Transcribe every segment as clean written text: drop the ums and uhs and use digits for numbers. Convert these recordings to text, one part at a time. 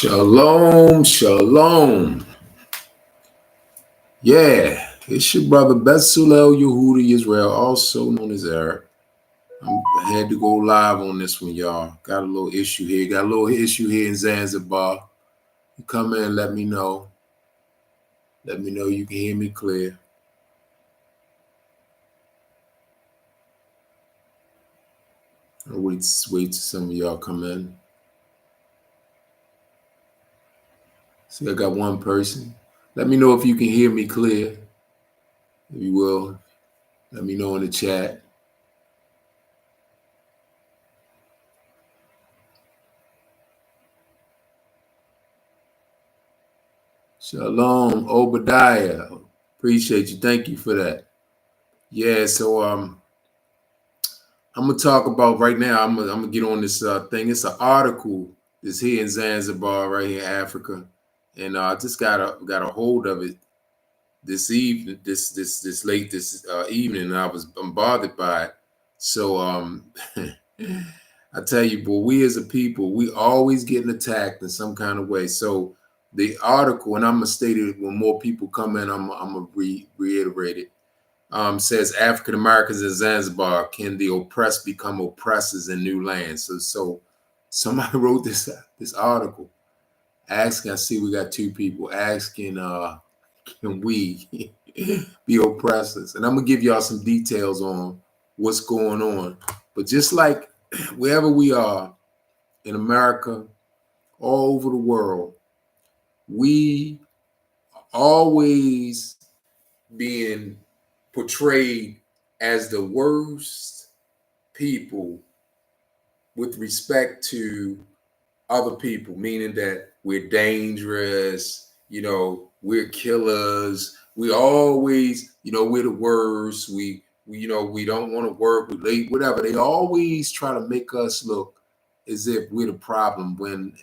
Shalom, shalom. Yeah, it's your brother Bezalel Yehudi Israel, also known as Eric. I had to go live on this one, y'all. Got a little issue here. Got a little issue here in Zanzibar. You come in and let me know. Let me know you can hear me clear. I'll wait till some of y'all come in. See, I got one person. Let me know if you can hear me clear. If you will, let me know in the chat. Shalom, Obadiah. Appreciate you. Thank you for that. Yeah, so I'm gonna talk about right now. I'm gonna get on this thing. It's an article that's here in Zanzibar, right here in Africa, and I just got a hold of it this evening, this late this evening, and I'm bothered by it. So I tell you, boy, we as a people, we always getting attacked in some kind of way. So the article, and I'm gonna state it when more people come in. I'm gonna reiterate it. Says African Americans in Zanzibar, can the oppressed become oppressors in new lands? So somebody wrote this article asking. I see we got two people asking, can we be oppressors? And I'm gonna give y'all some details on what's going on. But just like wherever we are in America, all over the world, we always being portrayed as the worst people with respect to other people, meaning that we're dangerous, we're killers. We always, we're the worst. We we don't want to work, we late, whatever. They always try to make us look as if we're the problem when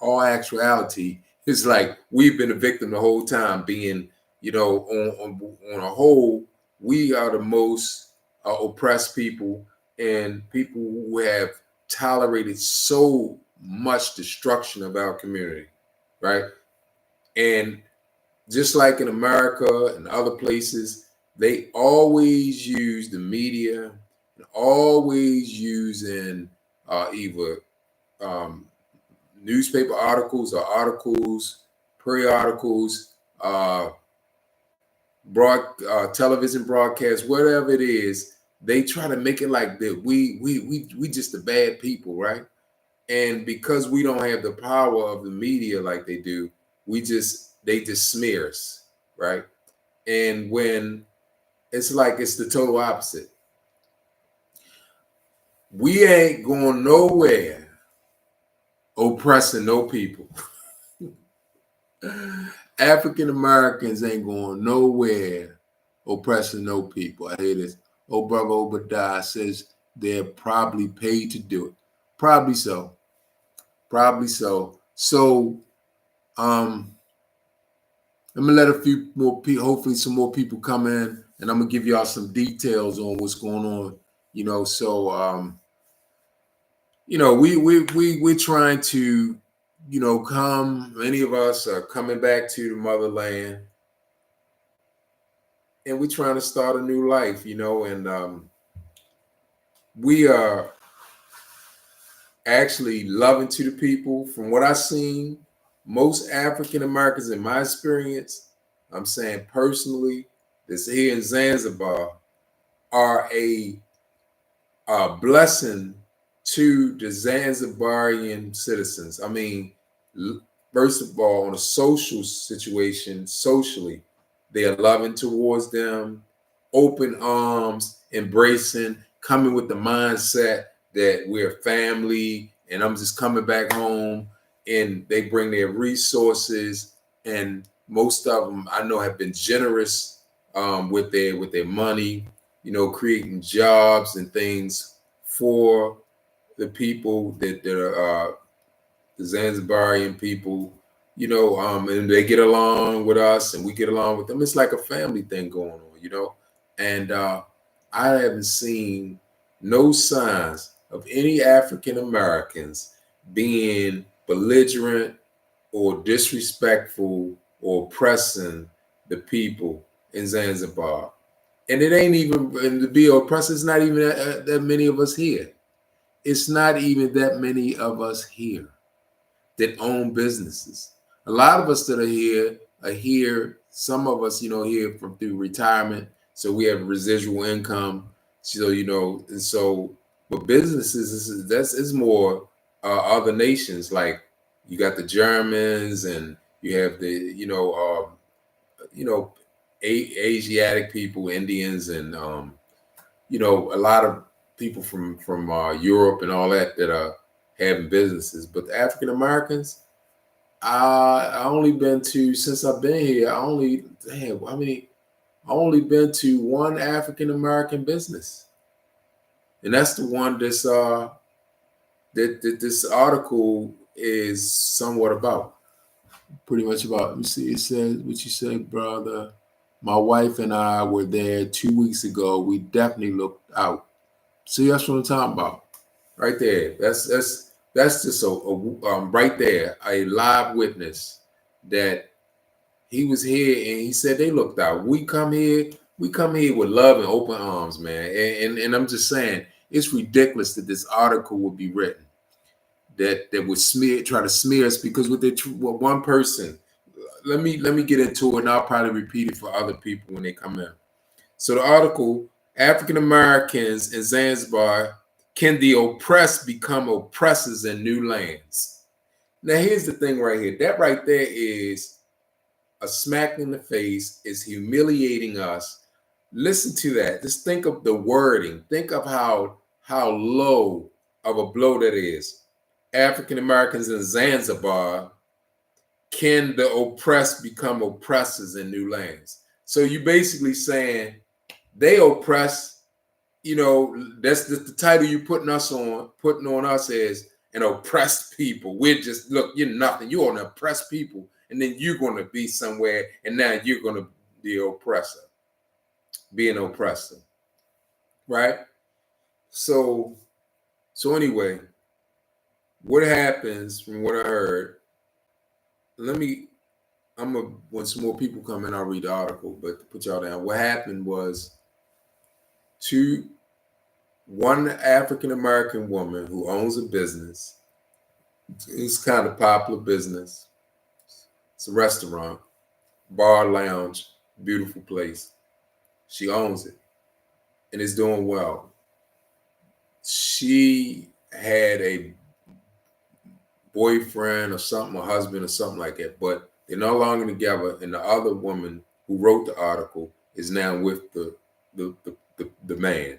all actuality is like we've been a victim the whole time, being on a whole, we are the most oppressed people, and people who have tolerated so much destruction of our community, right? And just like in America and other places, they always use the media, always using either newspaper articles or articles, periodicals, television broadcasts, whatever it is. They try to make it like that we just the bad people, right? And because we don't have the power of the media like they do, they just smear us, right? And when it's like it's the total opposite. We ain't going nowhere oppressing no people. African Americans ain't going nowhere oppressing no people. I hear this. Oh, brother Obadiah says they're probably paid to do it. Probably so. Probably so. So, I'm gonna let a few more people, hopefully some more people come in, and I'm gonna give y'all some details on what's going on. So we're trying to, come. Many of us are coming back to the motherland, and we're trying to start a new life, and we are actually loving to the people. From what I've seen, most African Americans, in my experience, I'm saying personally, that's here in Zanzibar, are a blessing to the Zanzibarian citizens. I mean, first of all, on a social situation, socially, they are loving towards them, open arms, embracing, coming with the mindset that we're family and I'm just coming back home, and they bring their resources, and most of them I know have been generous with their money, creating jobs and things for the people that are the Zanzibarian people, and they get along with us and we get along with them. It's like a family thing going on, and I haven't seen no signs of any African Americans being belligerent or disrespectful or oppressing the people in Zanzibar. And it ain't even, and to be oppressed, it's not even that many of us here. It's not even that many of us here that own businesses. A lot of us that are here, some of us, here from through retirement. So we have residual income. So, and so, but businesses is more other nations. Like you got the Germans and you have the, you know, Asiatic people, Indians, and a lot of people from Europe and all that are having businesses. But the African Americans, I only been to, since I've been here. I only been to one African American business, and that's the one that this article is somewhat about. Pretty much about. Let me see. It says what you said, brother. My wife and I were there 2 weeks ago. We definitely looked out. See, that's what I'm talking about. Right there. That's just right there, a live witness that he was here and he said they looked out. We come here with love and open arms, man. And I'm just saying, it's ridiculous that this article would be written that would try to smear us because what one person. Let me get into it, and I'll probably repeat it for other people when they come in. So the article: African Americans in Zanzibar, can the oppressed become oppressors in new lands? Now here's the thing right here. That right there is a smack in the face, is humiliating us. Listen to that. Just think of the wording. Think of how low of a blow that is. African Americans in Zanzibar, can the oppressed become oppressors in new lands? So you basically saying they oppress, that's the title you putting on us as an oppressed people. We're just, look, you're nothing. You're an oppressed people. And then you're going to be somewhere, and now you're going to be an oppressor, be an oppressor, right? So anyway, what happens from what I heard, when some more people come in, I'll read the article, but to put y'all down, what happened was one African American woman who owns a business. It's kind of popular business. It's a restaurant, bar, lounge, beautiful place. She owns it and it's doing well. She had a boyfriend or something, a husband or something like that, but they're no longer together. And the other woman who wrote the article is now with the man.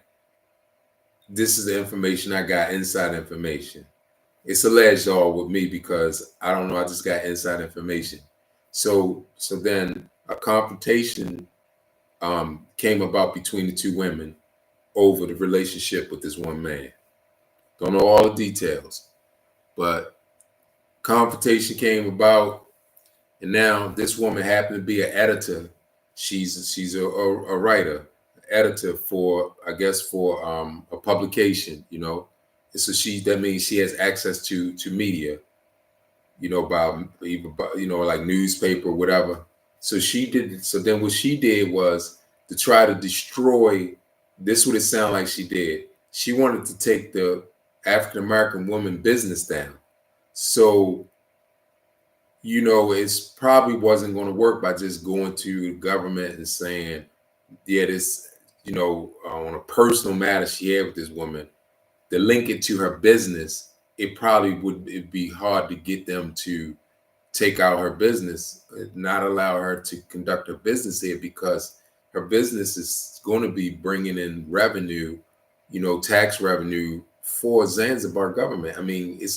This is the information I got, inside information. It's alleged all with me because I don't know. I just got inside information. So then a confrontation came about between the two women over the relationship with this one man. Don't know all the details, but confrontation came about, and now this woman happened to be an editor. She's a writer, editor for, I guess, for a publication, So that means she has access to media, about like newspaper or whatever. So then what she did was to try to destroy. This is what it sounded like she did. She wanted to take the African American woman business down. So it's probably wasn't going to work by just going to the government and saying, yeah, this, on a personal matter she had with this woman, to link it to her business. It probably it'd be hard to get them to take out her business, not allow her to conduct her business here, because her business is going to be bringing in revenue, tax revenue for Zanzibar government. I mean, it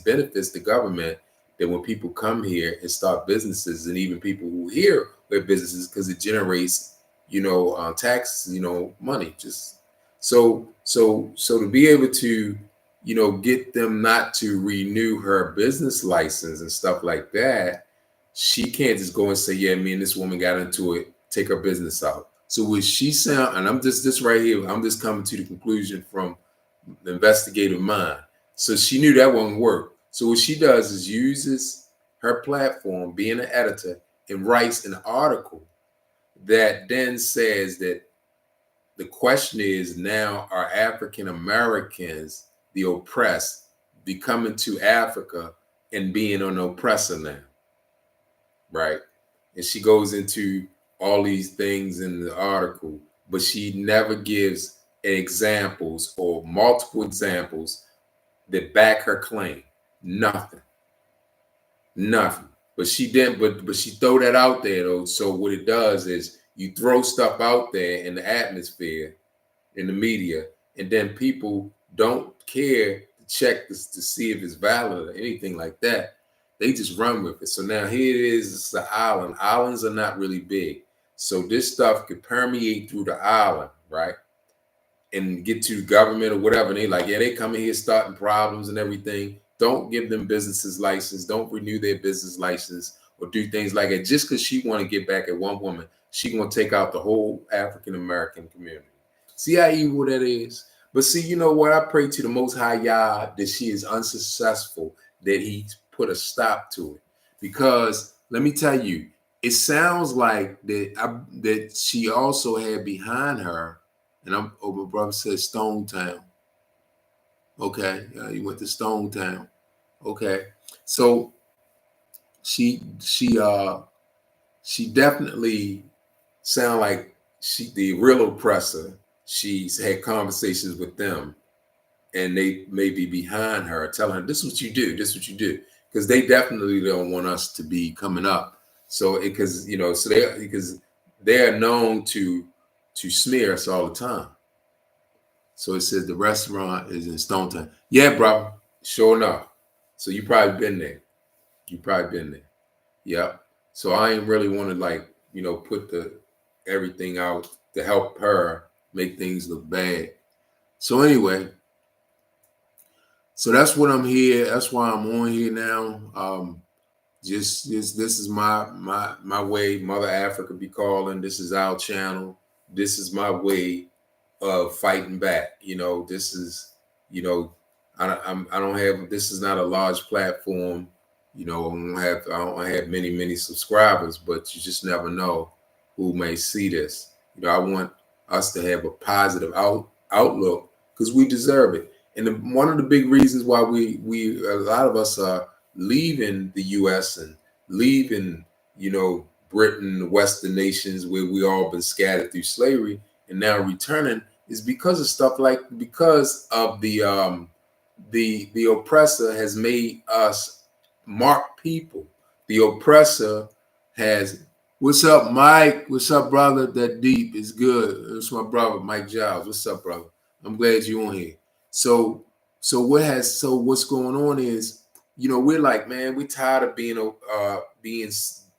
benefits the government that when people come here and start businesses, and even people who here their businesses, because it generates, tax, money. Just so to be able to, get them not to renew her business license and stuff like that, she can't just go and say, yeah, me and this woman got into it, take her business out. So what she sound, and I'm just this right here, I'm just coming to the conclusion from the investigative mind. So she knew that wouldn't work. So what she does is uses her platform, being an editor, and writes an article that then says that the question is now, are African Americans, the oppressed, becoming to Africa and being an oppressor now, right? And she goes into all these things in the article, but she never gives examples or multiple examples that back her claim. Nothing. Nothing. But she didn't, but she throw that out there though. So what it does is you throw stuff out there in the atmosphere, in the media, and then people don't care to check this to see if it's valid or anything like that. They just run with it. So now here it is, it's the island. Islands are not really big. So this stuff could permeate through the island, right? And get to the government or whatever. And they like, yeah, they come in here starting problems and everything. Don't give them businesses license. Don't renew their business license or do things like that. Just because she want to get back at one woman, she gonna take out the whole African American community. See how evil that is? But see, you know what? I pray to the Most High Yah that she is unsuccessful, that he put a stop to it. Because let me tell you, it sounds like that she also had behind her, and my brother said Stone Town. Okay, you went to Stone Town. Okay, so she definitely sound like she the real oppressor. She's had conversations with them, and they may be behind her, telling her, "This is what you do. This is what you do," because they definitely don't want us to be coming up. So because so they're known to smear us all the time. So it says the restaurant is in Stone Town. Yeah, bro. Sure enough. So you probably been there. You probably been there. Yep. So I ain't really want to put the everything out to help her make things look bad. So anyway, so that's what I'm here. That's why I'm on here now. Just this is my way. Mother Africa be calling. This is our channel. This is my way of fighting back. This is, I don't have. This is not a large platform. I don't have many subscribers, but you just never know who may see this. I want us to have a positive outlook because we deserve it. And one of the big reasons why we a lot of us are leaving the U.S. and leaving, Britain, the Western nations where we all been scattered through slavery and now returning is because of stuff because of the oppressor has made us marked people. The oppressor has. What's up, Mike? What's up, brother? That deep is good. It's my brother, Mike Giles. What's up, brother? I'm glad you're on here. So what's going on is, we're like, man, we're tired of being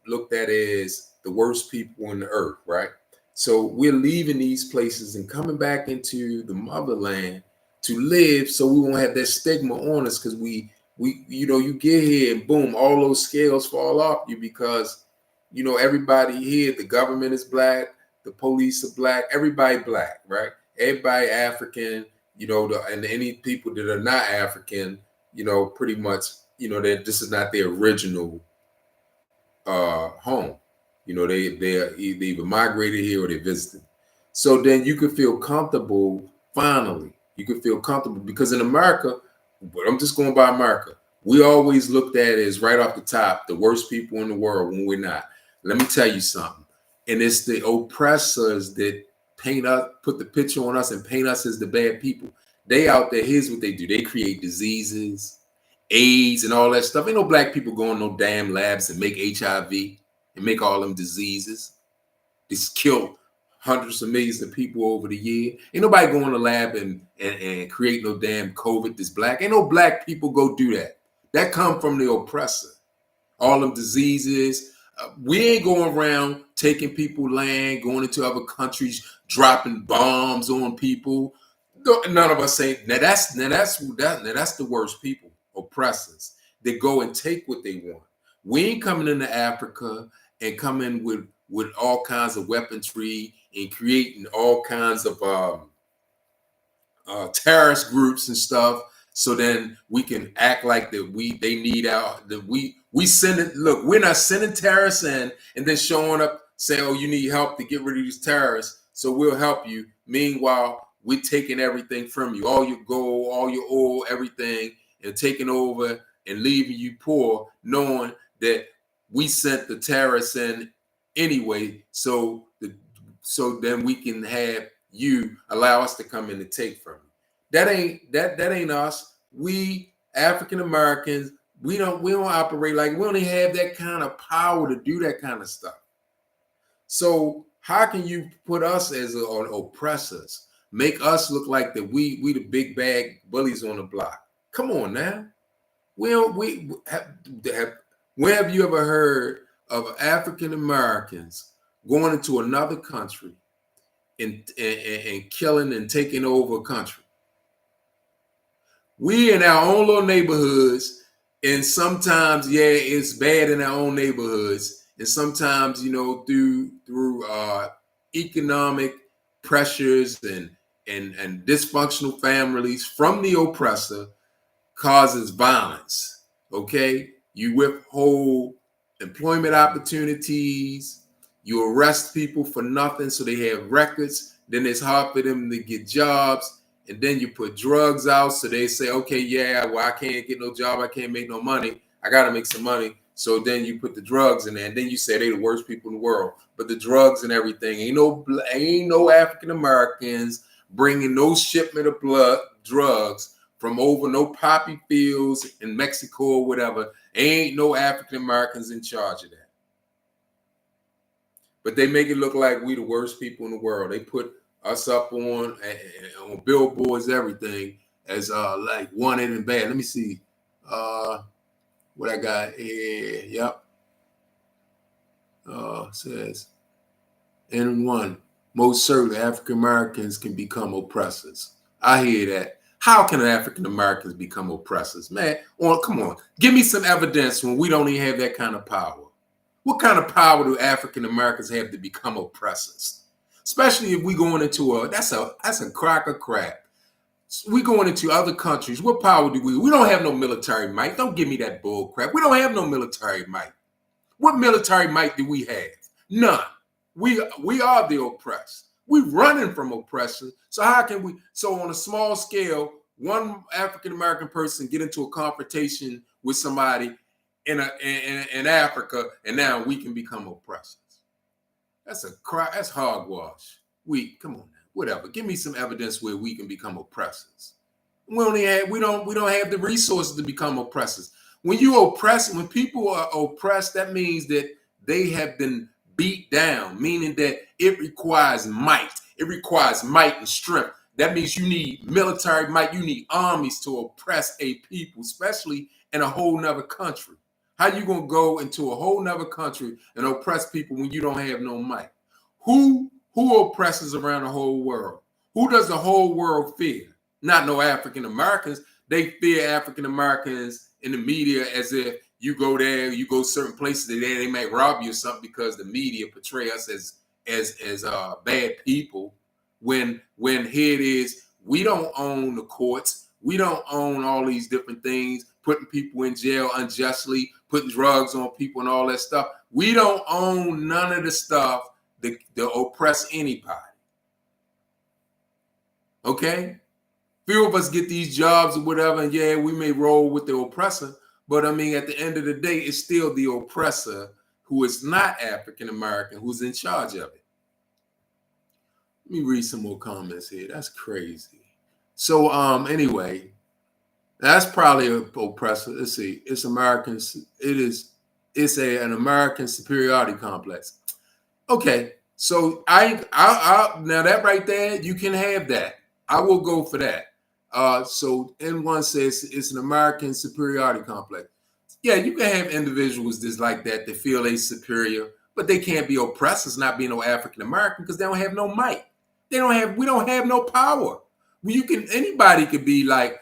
looked at as the worst people on the earth, right? So we're leaving these places and coming back into the motherland to live, so we won't have that stigma on us. Because you get here and boom, all those scales fall off you because everybody here, the government is black, the police are black, everybody black, right? Everybody African, and any people that are not African, pretty much, that this is not their original home. They either migrated here or they visited. So then you could feel comfortable. Finally, you could feel comfortable because in America, but I'm just going by America. We always looked at it as right off the top the worst people in the world when we're not. Let me tell you something. And it's the oppressors that put the picture on us and paint us as the bad people. They out there. Here's what they do. They create diseases, AIDS, and all that stuff. Ain't no black people going no damn labs and make HIV and make all them diseases. It's killed hundreds of millions of people over the year. Ain't nobody going to the lab and create no damn COVID that's black. Ain't no black people go do that. That come from the oppressor. All them diseases. We ain't going around taking people land, going into other countries, dropping bombs on people. None of us ain't. Now that's the worst people, oppressors. They go and take what they want. We ain't coming into Africa and coming with all kinds of weaponry and creating all kinds of terrorist groups and stuff So then we can act like that they need we send it. Look, we're not sending terrorists in and then showing up saying, "Oh, you need help to get rid of these terrorists, so we'll help you." Meanwhile, we're taking everything from you, all your gold, all your oil, everything, and taking over and leaving you poor, knowing that we sent the terrorists in anyway. So then we can have you allow us to come in and take from you. That ain't us. We African Americans, we don't operate like, we only have that kind of power to do that kind of stuff. So how can you put us as oppressors, make us look like that we the big bad bullies on the block? Come on now. Where have you ever heard of African Americans going into another country and killing and taking over a country? We in our own little neighborhoods, and sometimes, yeah, it's bad in our own neighborhoods, and sometimes, through economic pressures and dysfunctional families from the oppressor causes violence. Okay, you withhold employment opportunities, you arrest people for nothing, so they have records. Then it's hard for them to get jobs. And then you put drugs out, so they say, okay, yeah, well, I can't get no job, I can't make no money, I got to make some money. So then you put the drugs in there, and then you say they're the worst people in the world. But the drugs and everything, ain't no African Americans bringing no shipment of drugs from over no poppy fields in Mexico or whatever. Ain't no African Americans in charge of that. But they make it look like we the worst people in the world. They put us up on billboards, everything as like wanted and bad. Let me see what I got here. Yep. Says N1, most certainly African Americans can become oppressors. I hear that. How can African Americans become oppressors? Man, come on. Give me some evidence when we don't even have that kind of power. What kind of power do African Americans have to become oppressors? Especially if we going into that's a crack of crap. We going into other countries. What power do we don't have no military might. Don't give me that bull crap. We don't have no military might. What military might do we have? None. We are the oppressed. We're running from oppression. So how can we? So on a small scale, one African American person get into a confrontation with somebody in Africa, and now we can become oppressors. That's hogwash. Come on now, whatever. Give me some evidence where we can become oppressors. We don't have the resources to become oppressors. When people are oppressed, that means that they have been beat down, meaning that it requires might. It requires might and strength. That means you need military might. You need armies to oppress a people, especially in a whole nother country. How you gonna go into a whole nother country and oppress people when you don't have no might? Who oppresses around the whole world? Who does the whole world fear? Not no African Americans. They fear African Americans in the media as if you go there, you go certain places, they might rob you or something because the media portray us as bad people. When here it is, we don't own the courts, we don't own all these different things, putting people in jail unjustly, putting drugs on people and all that stuff. We don't own none of the stuff that oppress anybody. Okay? Few of us get these jobs or whatever, and yeah, we may roll with the oppressor, but I mean, at the end of the day, it's still the oppressor who is not African American who's in charge of it. Let me read some more comments here. That's crazy. So anyway, that's probably an oppressor. Let's see. It's Americans. It's an American superiority complex. Okay. So I now that right there, you can have that. I will go for that. So N1 says it's an American superiority complex. Yeah, you can have individuals that's like that feel they superior, but they can't be oppressors, not being no African American, because they don't have no might. We don't have no power. Anybody could be like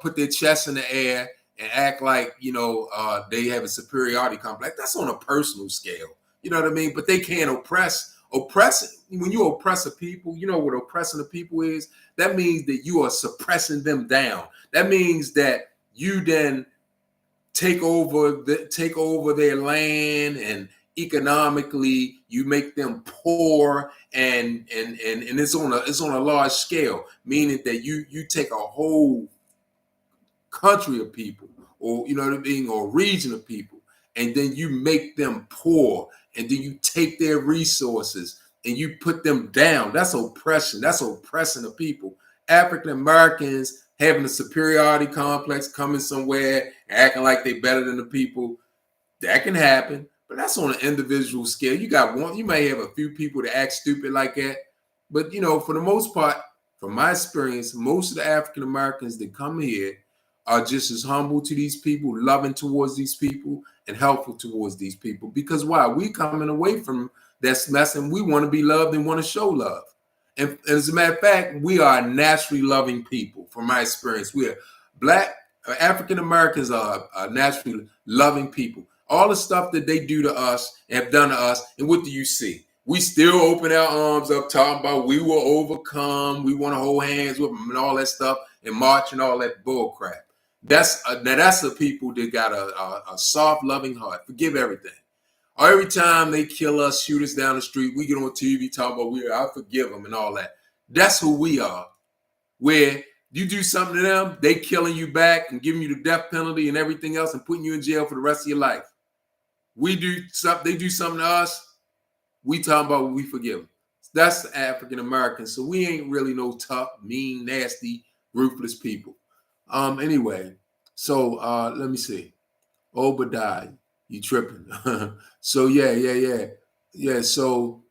put their chest in the air and act like they have a superiority complex. That's on a personal scale. You know what I mean? But they can't oppress Oppressing, when you oppress a people, you know what oppressing a people is? That means that you are suppressing them down. That means that you then take over their land, and economically you make them poor, and it's on a large scale, meaning that you take a whole country of people, or you know what I mean, or region of people, and then you make them poor, and then you take their resources and you put them down. That's oppression. That's oppressing the people. African Americans having a superiority complex, coming somewhere acting like they better than the people, that can happen, but that's on an individual scale. You may have a few people that act stupid like that, but for the most part, from my experience, most of the African Americans that come here are just as humble to these people, loving towards these people, and helpful towards these people. Because why? We coming away from that mess, and we want to be loved and want to show love. And as a matter of fact, we are naturally loving people. From my experience, we are black African Americans are naturally loving people. All the stuff that they do to us and have done to us, and what do you see? We still open our arms up, talking about we will overcome, we want to hold hands with them and all that stuff, and march and all that bull crap. That's the people that got a soft, loving heart. Forgive everything. Every time they kill us, shoot us down the street, we get on TV talking about I forgive them and all that. That's who we are. Where you do something to them, they killing you back and giving you the death penalty and everything else and putting you in jail for the rest of your life. They do something to us, we talking about we forgive them. That's the African Americans. So we ain't really no tough, mean, nasty, ruthless people. Anyway, so let me see. Obadiah, you tripping. So yeah. So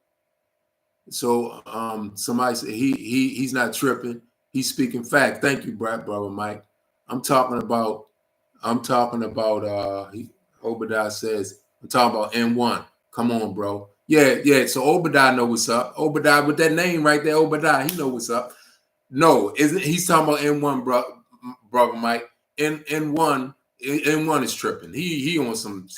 somebody said he's not tripping. He's speaking fact. Thank you, brother Mike. I'm talking about Obadiah says, I'm talking about N1. Come on, bro. Yeah. So Obadiah know what's up. Obadiah with that name right there, Obadiah, he know what's up. No, isn't he's talking about N1, brother Mike. N1 is tripping. He on some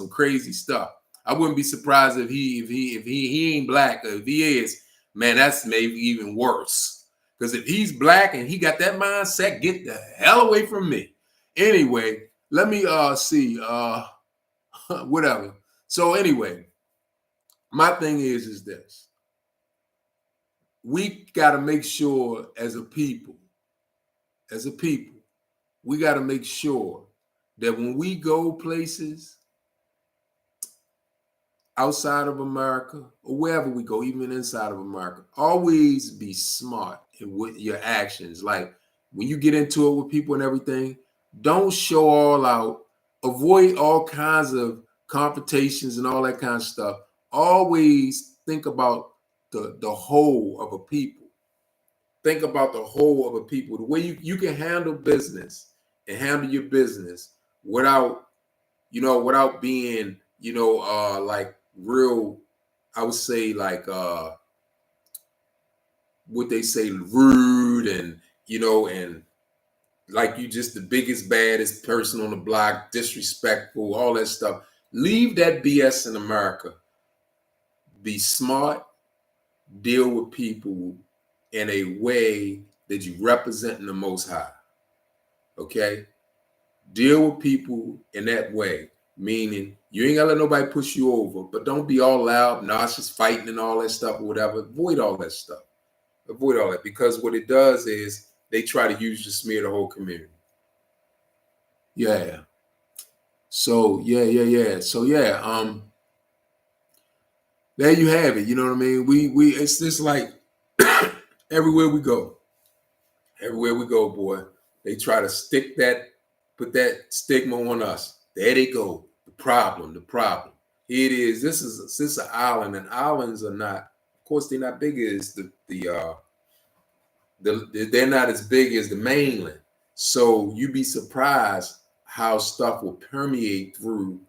crazy stuff. I wouldn't be surprised if he ain't black, or if he is, man, that's maybe even worse. Because if he's black and he got that mindset, get the hell away from me. Anyway, let me see whatever. So anyway, my thing is this. We got to make sure as a people, we got to make sure that when we go places outside of America or wherever we go, even inside of America, always be smart with your actions. Like when you get into it with people and everything, don't show all out. Avoid all kinds of confrontations and all that kind of stuff. Always think about the whole of a people. Think about the whole of a people. The way you can handle business and handle your business without being, like real, I would say like what they say, rude, and and like you just the biggest, baddest person on the block, disrespectful, all that stuff. Leave that BS in America. Be smart, deal with people in a way that you represent the Most High. Okay? Deal with people in that way, meaning you ain't gotta let nobody push you over, but don't be all loud, obnoxious, fighting and all that stuff or whatever. Avoid all that stuff. Avoid all that, because what it does is they try to use to smear the whole community. Yeah. So yeah. So yeah, there you have it. You know what I mean? We it's just like everywhere we go, boy, they try to put that stigma on us. There they go. The problem. Here it is. This is an island, and islands are not, of course, they're not big as they're not as big as the mainland. So you'd be surprised how stuff will permeate through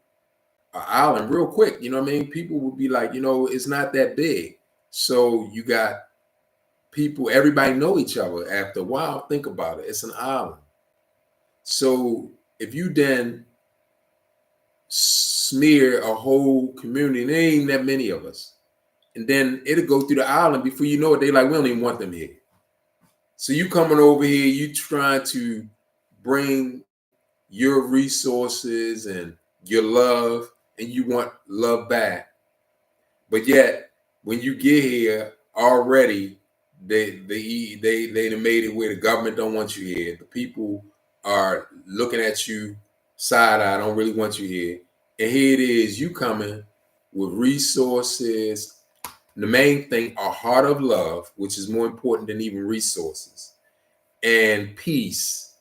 an island real quick. You know what I mean? People would be like, it's not that big. So you got people, everybody know each other after a while. Think about it. It's an island. So if you then smear a whole community, and there ain't that many of us, and then it'll go through the island. Before you know it, they like, we don't even want them here. So you coming over here, you trying to bring your resources and your love, and you want love back. But yet, when you get here, already they done made it where the government don't want you here. The people are looking at you side eye, don't really want you here. And here it is, you coming with resources. The main thing, a heart of love, which is more important than even resources, and peace.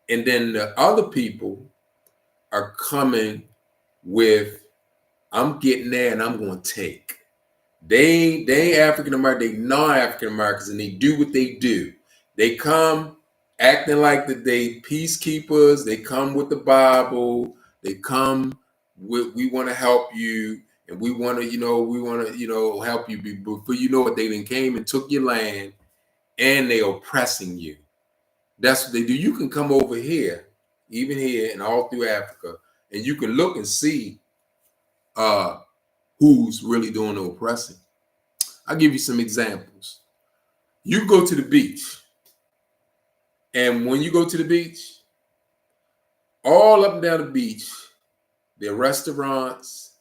And then the other people are coming with, I'm getting there and I'm going to take. They ain't African American, they non-African Americans, and they do what they do. They come acting like that they peacekeepers, they come with the Bible, they come with, we want to help you, and we want to, help you. Before you know it, they then came and took your land, and they oppressing you. That's what they do. You can come over here, even here and all through Africa, and you can look and see who's really doing the oppressing. I'll give you some examples. You go to the beach, and when you go to the beach, all up and down the beach, there are restaurants,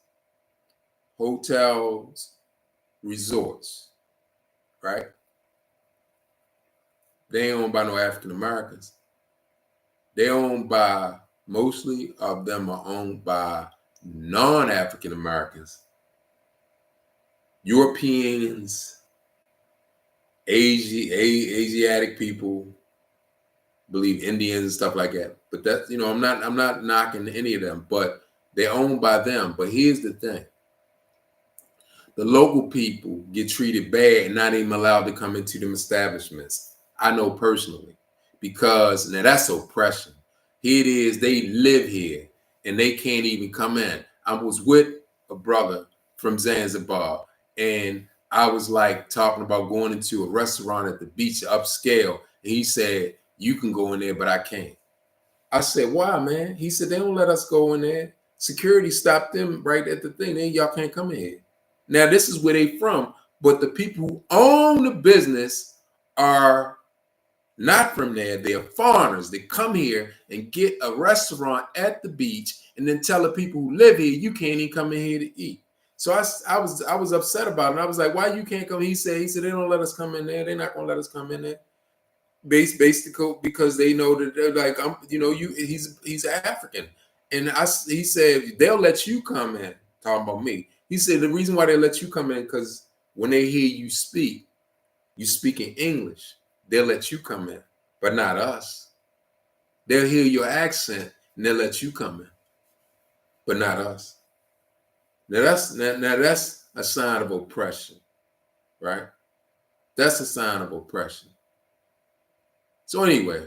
hotels, resorts, right? They ain't owned by no African Americans. They owned by, mostly of them are owned by non-African Americans, Europeans, Asiatic people, believe Indians, stuff like that. But that's, I'm not knocking any of them, but they're owned by them. But here's the thing. The local people get treated bad and not even allowed to come into them establishments. I know personally, because now that's oppression. Here it is, they live here and they can't even come in. I was with a brother from Zanzibar, and I was like talking about going into a restaurant at the beach, upscale, and he said, you can go in there, but I can't. I said, why, man? He said, they don't let us go in there. Security stopped them right at the thing. Then y'all can't come in here. Now, this is where they from, but the people who own the business are not from there. They're foreigners. They come here and get a restaurant at the beach and then tell the people who live here, you can't even come in here to eat. So I was upset about it. I was like, why you can't come? He said, they don't let us come in there. They're not going to let us come in there. Basically, because they know that they're like, he's African. And he said, they'll let you come in, talking about me. He said, the reason why they let you come in, because when they hear you speak in English, they'll let you come in, but not us. They'll hear your accent and they'll let you come in, but not us. Now that's a sign of oppression, right? That's a sign of oppression. So anyway,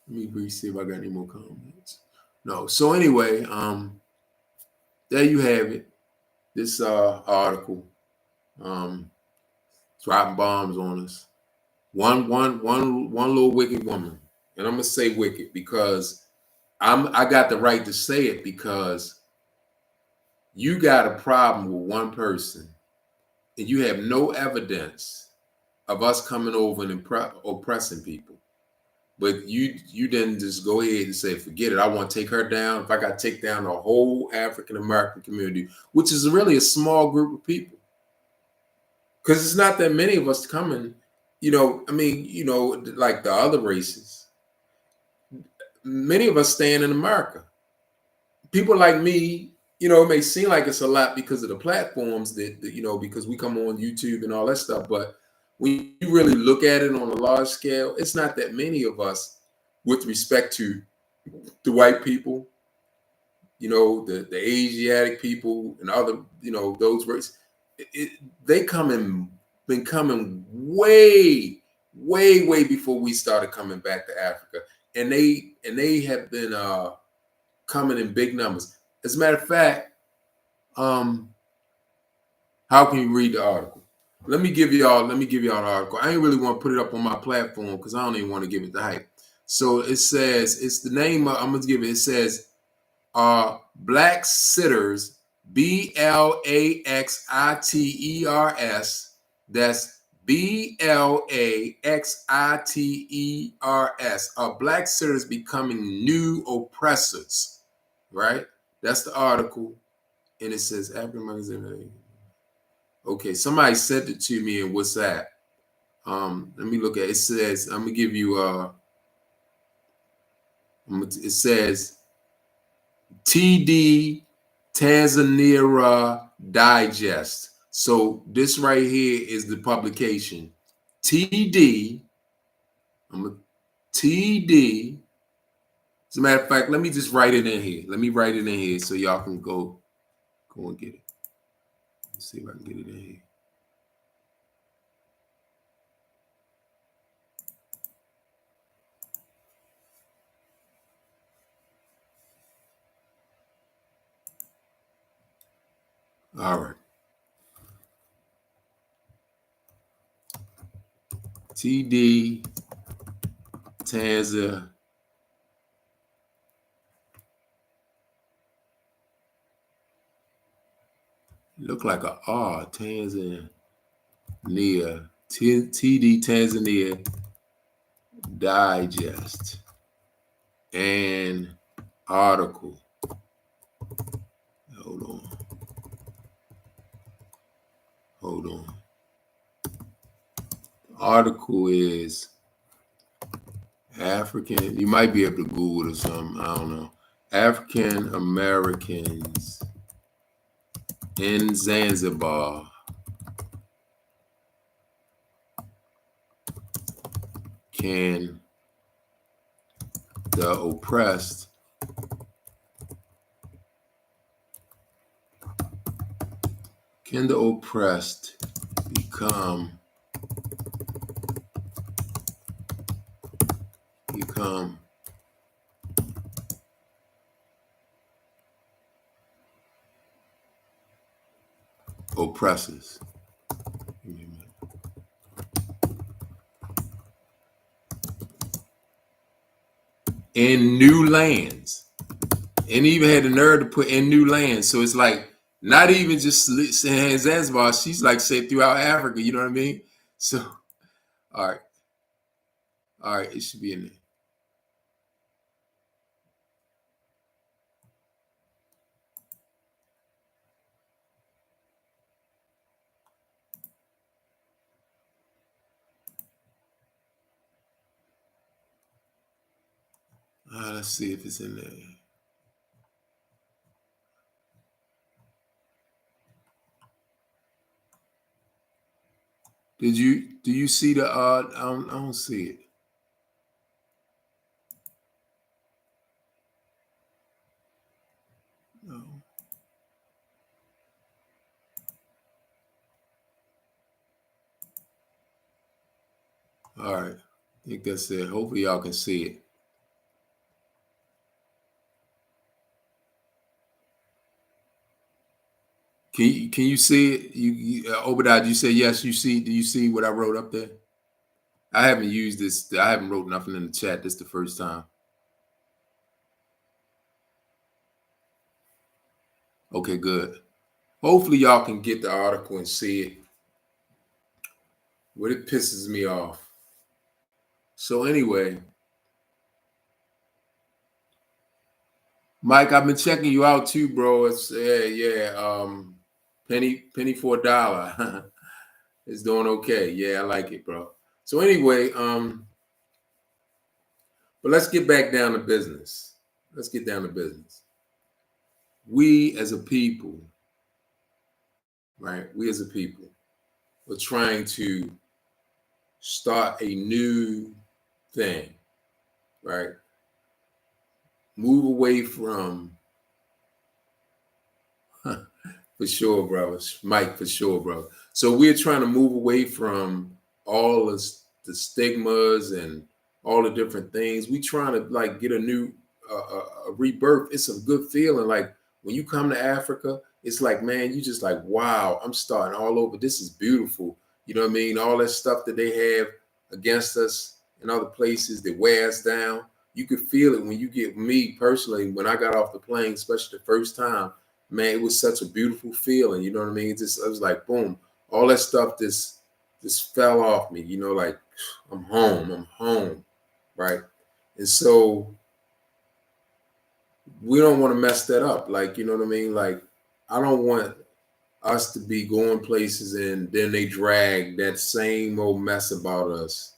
let me see if I got any more comments. No. So anyway, there you have it. This article, dropping bombs on us. One little wicked woman, and I'm gonna say wicked because I got the right to say it, because you got a problem with one person, and you have no evidence of us coming over and oppressing people. But you didn't just go ahead and say, forget it. I want to take her down. If I got to take down the whole African American community, which is really a small group of people, because it's not that many of us coming. Like the other races, many of us staying in America. People like me, it may seem like it's a lot because of the platforms that because we come on YouTube and all that stuff. But when you really look at it on a large scale, it's not that many of us with respect to the white people, the Asiatic people and other, those races. They been coming way, way, way before we started coming back to Africa. And they have been coming in big numbers. As a matter of fact, how can you read the article? Let me give y'all the article. I ain't really want to put it up on my platform because I don't even want to give it the hype. So it says, it's the name I'm gonna give it. It says, Black sitters BLAXITERS. That's BLAXITERS. Are black citizens becoming new oppressors? Right? That's the article. And it says African Americans. Okay, somebody sent it to me in WhatsApp. Let me look at it. It says, I'm gonna give you it says TD Tanzania Digest. So this right here is the publication. TD. TD. As a matter of fact, let me just write it in here. Let me write it in here so y'all can go and get it. Let's see if I can get it in here. All right. TD Tanzania. Look like a R. Tanzania. TD Tanzania Digest. And article. Hold on. Article is African. You might be able to Google it or something. I don't know. African Americans in Zanzibar can the oppressed become oppressors. In new lands. And even had the nerve to put in new lands. So it's like not even just saying Zanzibar, she's like say throughout Africa, you know what I mean? So all right, it should be in there. Let's see if it's in there. Do you see the I don't see it. No. All right. I think that's it. Hopefully y'all can see it. Can you see it? Obadiah, you say yes, you see. Do you see what I wrote up there? I haven't used this. I haven't wrote nothing in the chat. This is the first time. Okay, good. Hopefully y'all can get the article and see it. But it pisses me off. So anyway, Mike, I've been checking you out too, bro. It's penny for $1. It's doing okay. Yeah, I like it, bro. So anyway, but let's get back down to business. We as a people, right? We as a people are trying to start a new thing, right? Move away from, for sure, brother. Mike, for sure, brother. So we're trying to move away from all the stigmas and all the different things. We trying to like get a new a rebirth. It's a good feeling. Like when you come to Africa, it's like, man, you just like, wow, I'm starting all over. This is beautiful. You know what I mean? All that stuff that they have against us in other places that wear us down. You could feel it when you get me personally, when I got off the plane, especially the first time. man, it was such a beautiful feeling. You know what I mean? I was like, boom, all that stuff just fell off me. You know, like I'm home, right? And so we don't want to mess that up. Like, you know what I mean? Like, I don't want us to be going places and then they drag that same old mess about us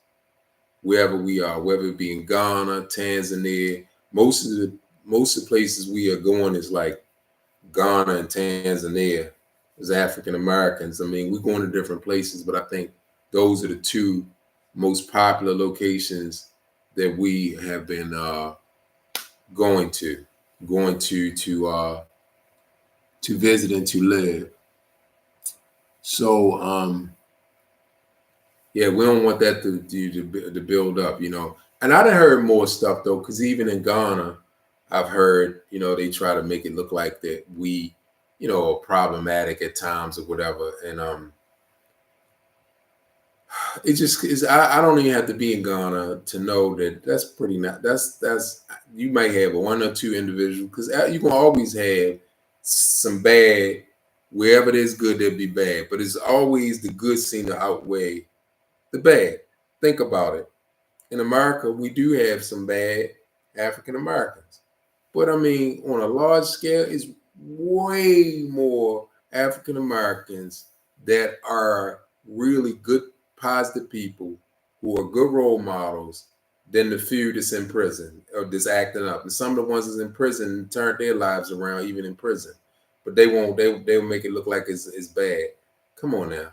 wherever we are, whether it be in Ghana, Tanzania. Most of the places we are going is like Ghana and Tanzania as African Americans. I mean, we're going to different places, but I think those are the two most popular locations that we have been going to, going to visit and to live. So yeah, we don't want that to build up, you know. And I done heard more stuff though, because even in Ghana, I've heard, you know, they try to make it look like that we, you know, are problematic at times or whatever. And it just is. I don't even have to be in Ghana to know that that's pretty not. That's you might have one or two individuals because you can always have some bad wherever there's good there'll be bad, but it's always the good seem to outweigh the bad. Think about it. In America, we do have some bad African Americans. But I mean, on a large scale, it's way more African Americans that are really good, positive people who are good role models than the few that's in prison or that's acting up. And some of the ones that's in prison turned their lives around even in prison. But they won't, they'll make it look like it's bad. Come on now.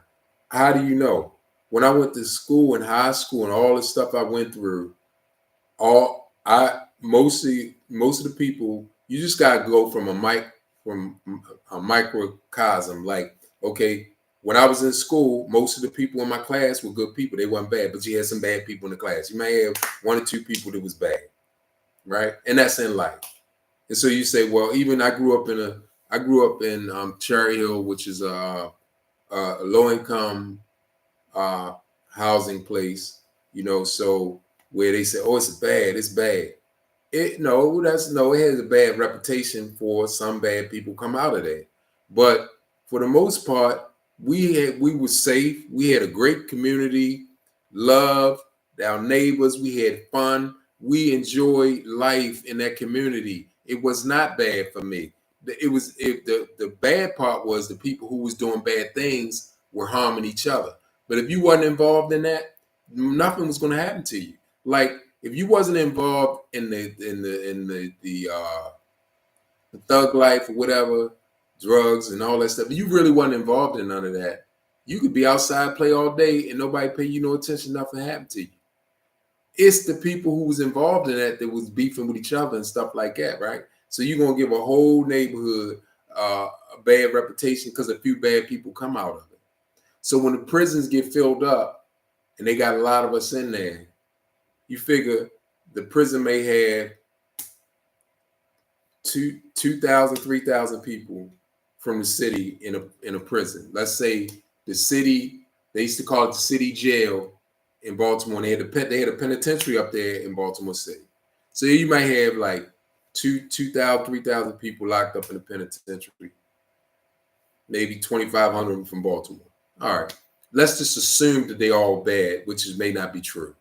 How do you know? When I went to school and high school and all the stuff I went through, all I mostly most of the people you just gotta go from a microcosm. Like, okay, when I was in school, most of the people in my class were good people. They weren't bad, but you had some bad people in the class. You may have one or two people that was bad, right? And that's in life. And so you say, well, even I grew up in Cherry Hill, which is a low income uh, housing place, you know, so where they say, oh, it's bad. It has a bad reputation for some bad people come out of there. But for the most part, we were safe. We had a great community, love our neighbors. We had fun. We enjoyed life in that community. It was not bad for me. The bad part was the people who was doing bad things were harming each other. But if you wasn't involved in that, nothing was going to happen to you. Like if you wasn't involved in the thug life or whatever, drugs and all that stuff, if you really wasn't involved in none of that, you could be outside play all day and nobody pay you no attention, nothing happened to you. It's the people who was involved in that was beefing with each other and stuff like that, right? So you're gonna give a whole neighborhood a bad reputation because a few bad people come out of it. So when the prisons get filled up and they got a lot of us in there, you figure the prison may have 2,000, 3,000 people from the city in a prison. Let's say the city, they used to call it the city jail in Baltimore. And they had a penitentiary up there in Baltimore City. So you might have like 2,000, 3,000 people locked up in the penitentiary. Maybe 2,500 from Baltimore. All right. Let's just assume that they all bad, which may not be true.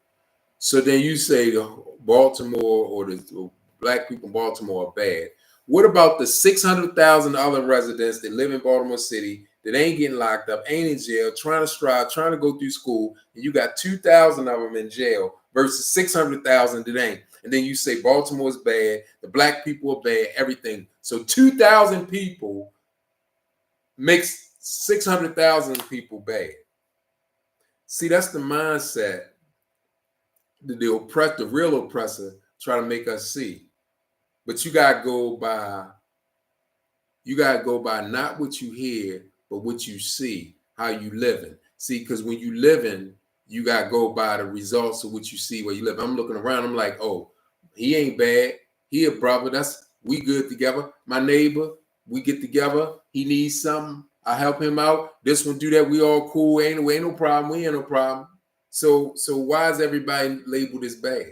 So then you say Baltimore or the black people in Baltimore are bad. What about the 600,000 other residents that live in Baltimore City that ain't getting locked up, ain't in jail, trying to strive, trying to go through school, and you got 2,000 of them in jail versus 600,000 that ain't. And then you say Baltimore's bad, the black people are bad, everything. So 2,000 people makes 600,000 people bad. See, that's the mindset that the real oppressor try to make us see. But you gotta go by not what you hear, but what you see, how you living. See, because when you living, you gotta go by the results of what you see where you live. I'm looking around, I'm like, oh, he ain't bad. He a brother. We good together. My neighbor, we get together. He needs something. I help him out. This one do that. We all cool. Ain't no problem. We ain't no problem. So why is everybody labeled as bad?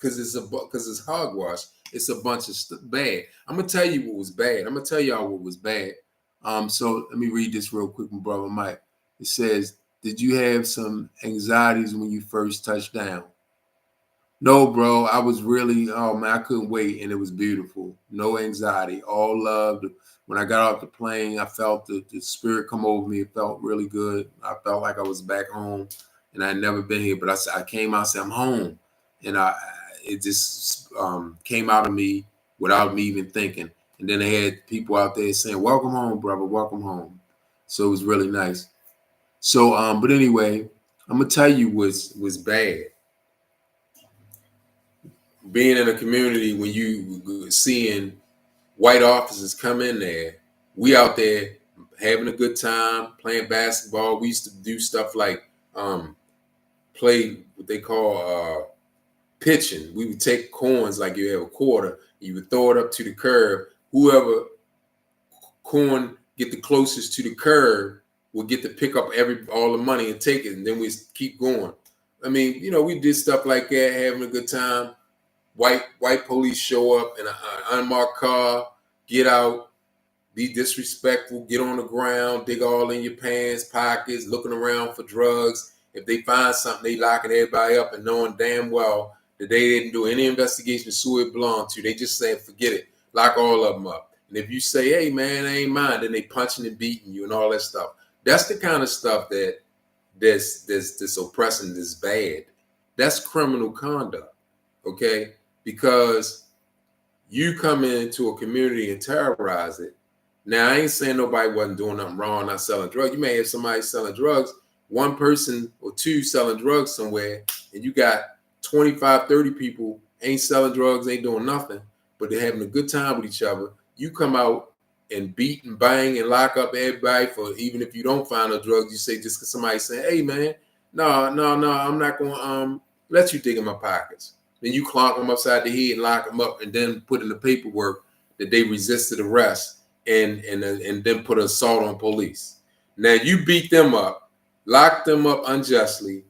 because it's hogwash. It's a bunch of bad. I'm gonna tell you what was bad. I'm gonna tell y'all what was bad. So let me read this real quick, my brother Mike. It says, "Did you have some anxieties when you first touched down?" No, bro. I was really, oh man, I couldn't wait, and it was beautiful. No anxiety, all love. When I got off the plane, I felt the spirit come over me. It felt really good. I felt like I was back home, and I'd never been here. But I came out and said, I'm home, and it just came out of me without me even thinking. And then they had people out there saying, "Welcome home, brother. Welcome home." So it was really nice. So, but anyway, I'm gonna tell you was bad. Being in a community when you seeing white officers come in there, we out there having a good time playing basketball. We used to do stuff like play what they call pitching. We would take coins, like you have a quarter, you would throw it up to the curb. Whoever coin get the closest to the curb will get to pick up all the money and take it, and then we keep going. I mean, we did stuff like that, having a good time. White police show up in an unmarked car, get out, be disrespectful, get on the ground, dig all in your pants, pockets, looking around for drugs. If they find something, they locking everybody up, and knowing damn well that they didn't do any investigation to who it belonged to. They just saying, forget it, lock all of them up. And if you say, hey man, I ain't mine, then they punching and beating you and all that stuff. That's the kind of stuff that's oppressing, that's bad. That's criminal conduct, okay? Because you come into a community and terrorize it. Now, I ain't saying nobody wasn't doing nothing wrong, not selling drugs. You may have somebody selling drugs, one person or two selling drugs somewhere, and you got 25, 30 people ain't selling drugs, ain't doing nothing, but they're having a good time with each other. You come out and beat and bang and lock up everybody for, even if you don't find no drugs, you say, just because somebody saying, hey man, no, I'm not going to let you dig in my pockets. Then you clonk them upside the head and lock them up, and then put in the paperwork that they resisted arrest, and then put an assault on police. Now you beat them up, lock them up unjustly,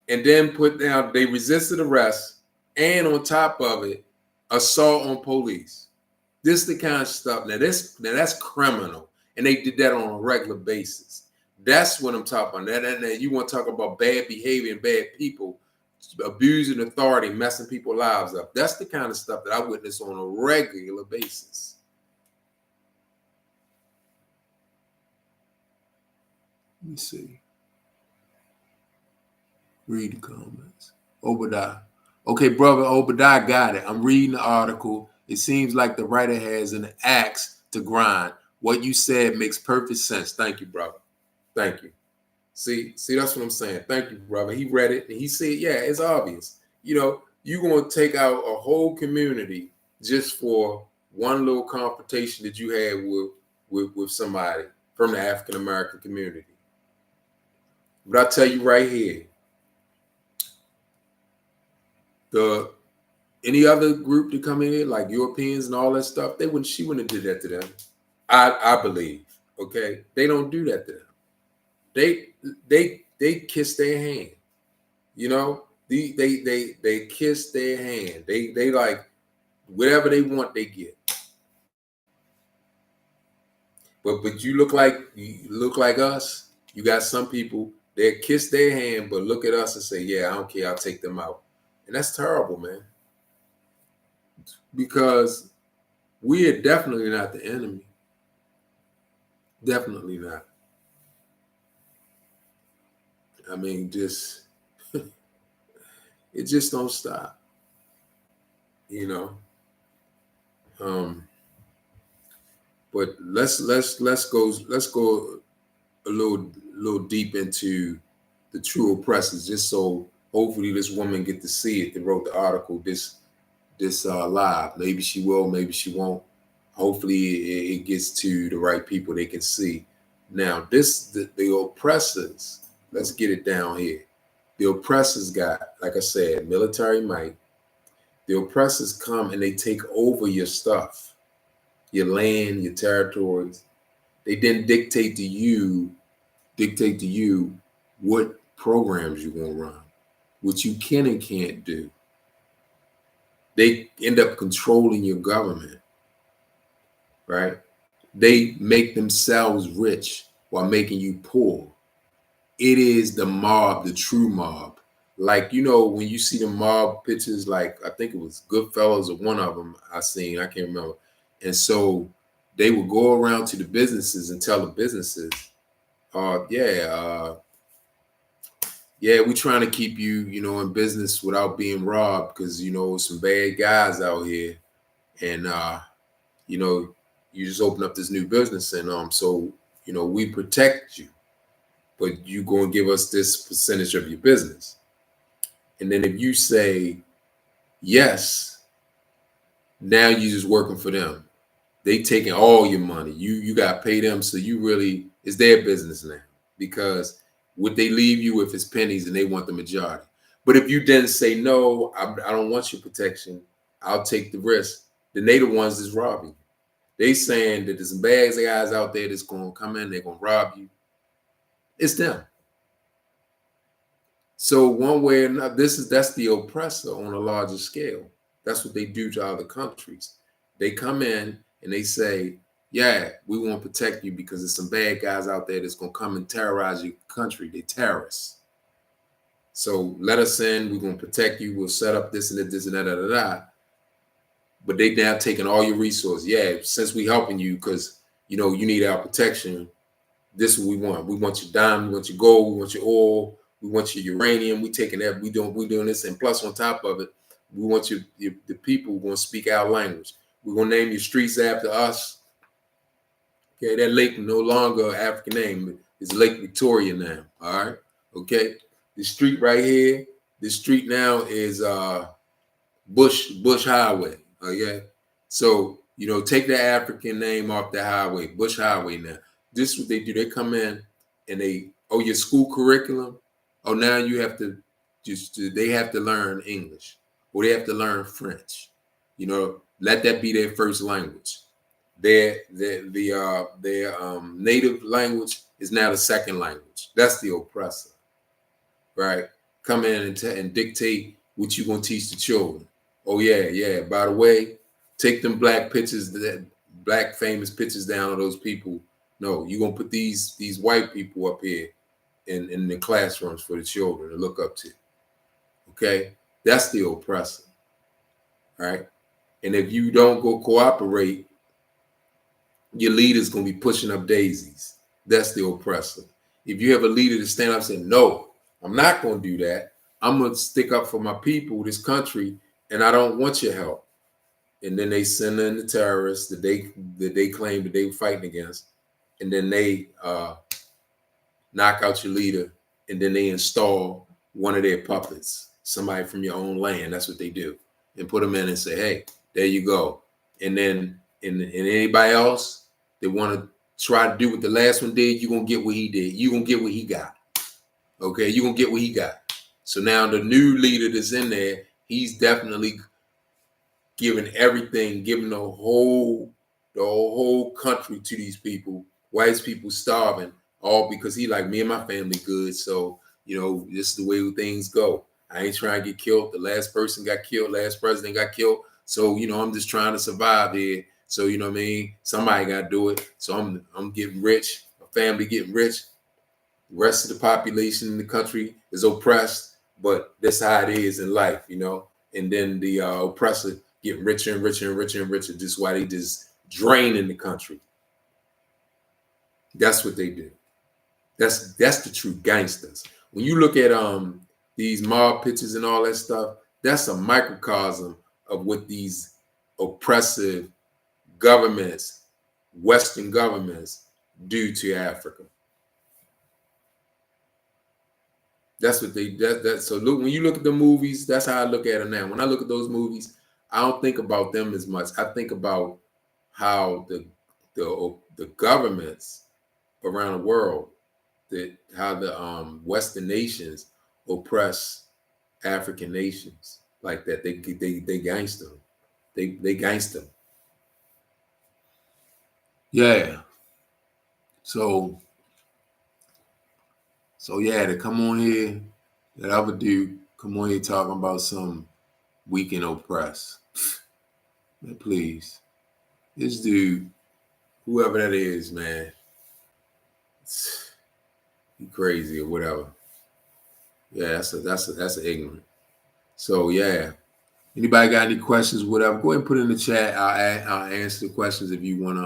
and then put down they resisted arrest, and on top of it, assault on police. This is the kind of stuff. Now that's criminal, and they did that on a regular basis. That's what I'm talking about. Now you want to talk about bad behavior and bad people abusing authority, messing people's lives up. That's the kind of stuff that I witness on a regular basis. Let me see. Read the comments. Obadiah. Okay, brother Obadiah got it. I'm reading the article. It seems like the writer has an axe to grind. What you said makes perfect sense. Thank you, brother. Thank you. See, that's what I'm saying. Thank you, brother. He read it and he said, yeah, it's obvious. You're going to take out a whole community just for one little confrontation that you had with somebody from the African American community. But I tell you right here, any other group to come in here, like Europeans and all that stuff, she wouldn't have did that to them. I believe. Okay. They don't do that to them. They kiss their hand. They kiss their hand. They like whatever they want, they get. But you look like us. You got some people that kiss their hand, but look at us and say, yeah, I don't care, I'll take them out. And that's terrible, man. Because we are definitely not the enemy. Definitely not. I mean, it just don't stop. But let's go a little deep into the true oppressors, just so hopefully this woman get to see it that wrote the article this live. Maybe she will, maybe she won't. Hopefully it gets to the right people they can see. Now, the oppressors, let's get it down here. The oppressors got, like I said, military might. The oppressors come and they take over your stuff, your land, your territories. They then dictate to you what programs you're going to run, what you can and can't do. They end up controlling your government, right? They make themselves rich while making you poor. It is the mob, the true mob. Like, when you see the mob pictures, like I think it was Goodfellas or one of them I seen, I can't remember. And so they would go around to the businesses and tell the businesses, yeah, we're trying to keep you, in business without being robbed because, some bad guys out here. And, you know, you just open up this new business and so, we protect you, but you going to give us this percentage of your business. And then if you say yes, now you just working for them. They taking all your money. You got to pay them. So you really, it's their business now, because would they leave you if it's pennies and they want the majority? But if you then say, no, I don't want your protection, I'll take the risk, then they the ones that's robbing you. They saying that there's some bad guys out there that's going to come in, they're going to rob you. It's them. So one way or another, that's the oppressor on a larger scale. That's what they do to other countries. They come in and they say, yeah, we want to protect you because there's some bad guys out there that's going to come and terrorize your country. They terrorists. So let us in. We're going to protect you. We'll set up this and that, this and that. But they now taking all your resources. Yeah, since we helping you because, you need our protection, this is what we want. We want your diamond, we want your gold, we want your oil, we want your uranium. We taking that, we doing this, and plus on top of it, we want the people who going to speak our language. We're gonna name your streets after us. Okay, that lake no longer an African name. It's Lake Victoria now. All right. Okay. The street right here, this street now is Bush Highway. Okay. So, take the African name off the highway, Bush Highway now. This is what they do. They come in and your school curriculum. Oh, now you have to they have to learn English or they have to learn French. Let that be their first language. Their native language is now the second language. That's the oppressor, right? Come in and dictate what you're gonna teach the children. Oh yeah. By the way, take them black pictures, that black famous pictures down of those people. No, you're gonna put these white people up here in the classrooms for the children to look up to. Okay, that's the oppressor, right? And if you don't go cooperate, your leader's gonna be pushing up daisies. That's the oppressor. If you have a leader to stand up and say, no, I'm not gonna do that. I'm gonna stick up for my people, this country, and I don't want your help. And then they send in the terrorists that they claim that they were fighting against, and then they knock out your leader, and then they install one of their puppets, somebody from your own land. That's what they do, and put them in and say, hey, there you go. And then and anybody else that want to try to do what the last one did, you're gonna get what he did. You're gonna get what he got. Okay, you're gonna get what he got. So now the new leader that's in there, he's definitely giving everything, giving the whole country to these people. White people starving, all because he like, me and my family good. So, this is the way things go. I ain't trying to get killed. The last person got killed, last president got killed. So, I'm just trying to survive here. So, you know what I mean? Somebody got to do it. So I'm getting rich, my family getting rich. The rest of the population in the country is oppressed, but that's how it is in life, And then the oppressor get richer and richer and richer and richer. This is why they just draining the country. That's what they do. That's the true gangsters. When you look at these mob pictures and all that stuff, that's a microcosm of what these oppressive governments, Western governments, do to Africa. That's what they so look, when you look at the movies, that's how I look at them now. When I look at those movies, I don't think about them as much. I think about how the governments around the world, how the Western nations oppress African nations like that. They gangsta them. They gangsta them. Yeah. So yeah, to come on here, that other dude come on here talking about some weak and oppressed. Please. This dude, whoever that is, man, you crazy or whatever. Yeah, that's an ignorant. So yeah. Anybody got any questions, whatever, go ahead and put it in the chat. I'll answer the questions if you want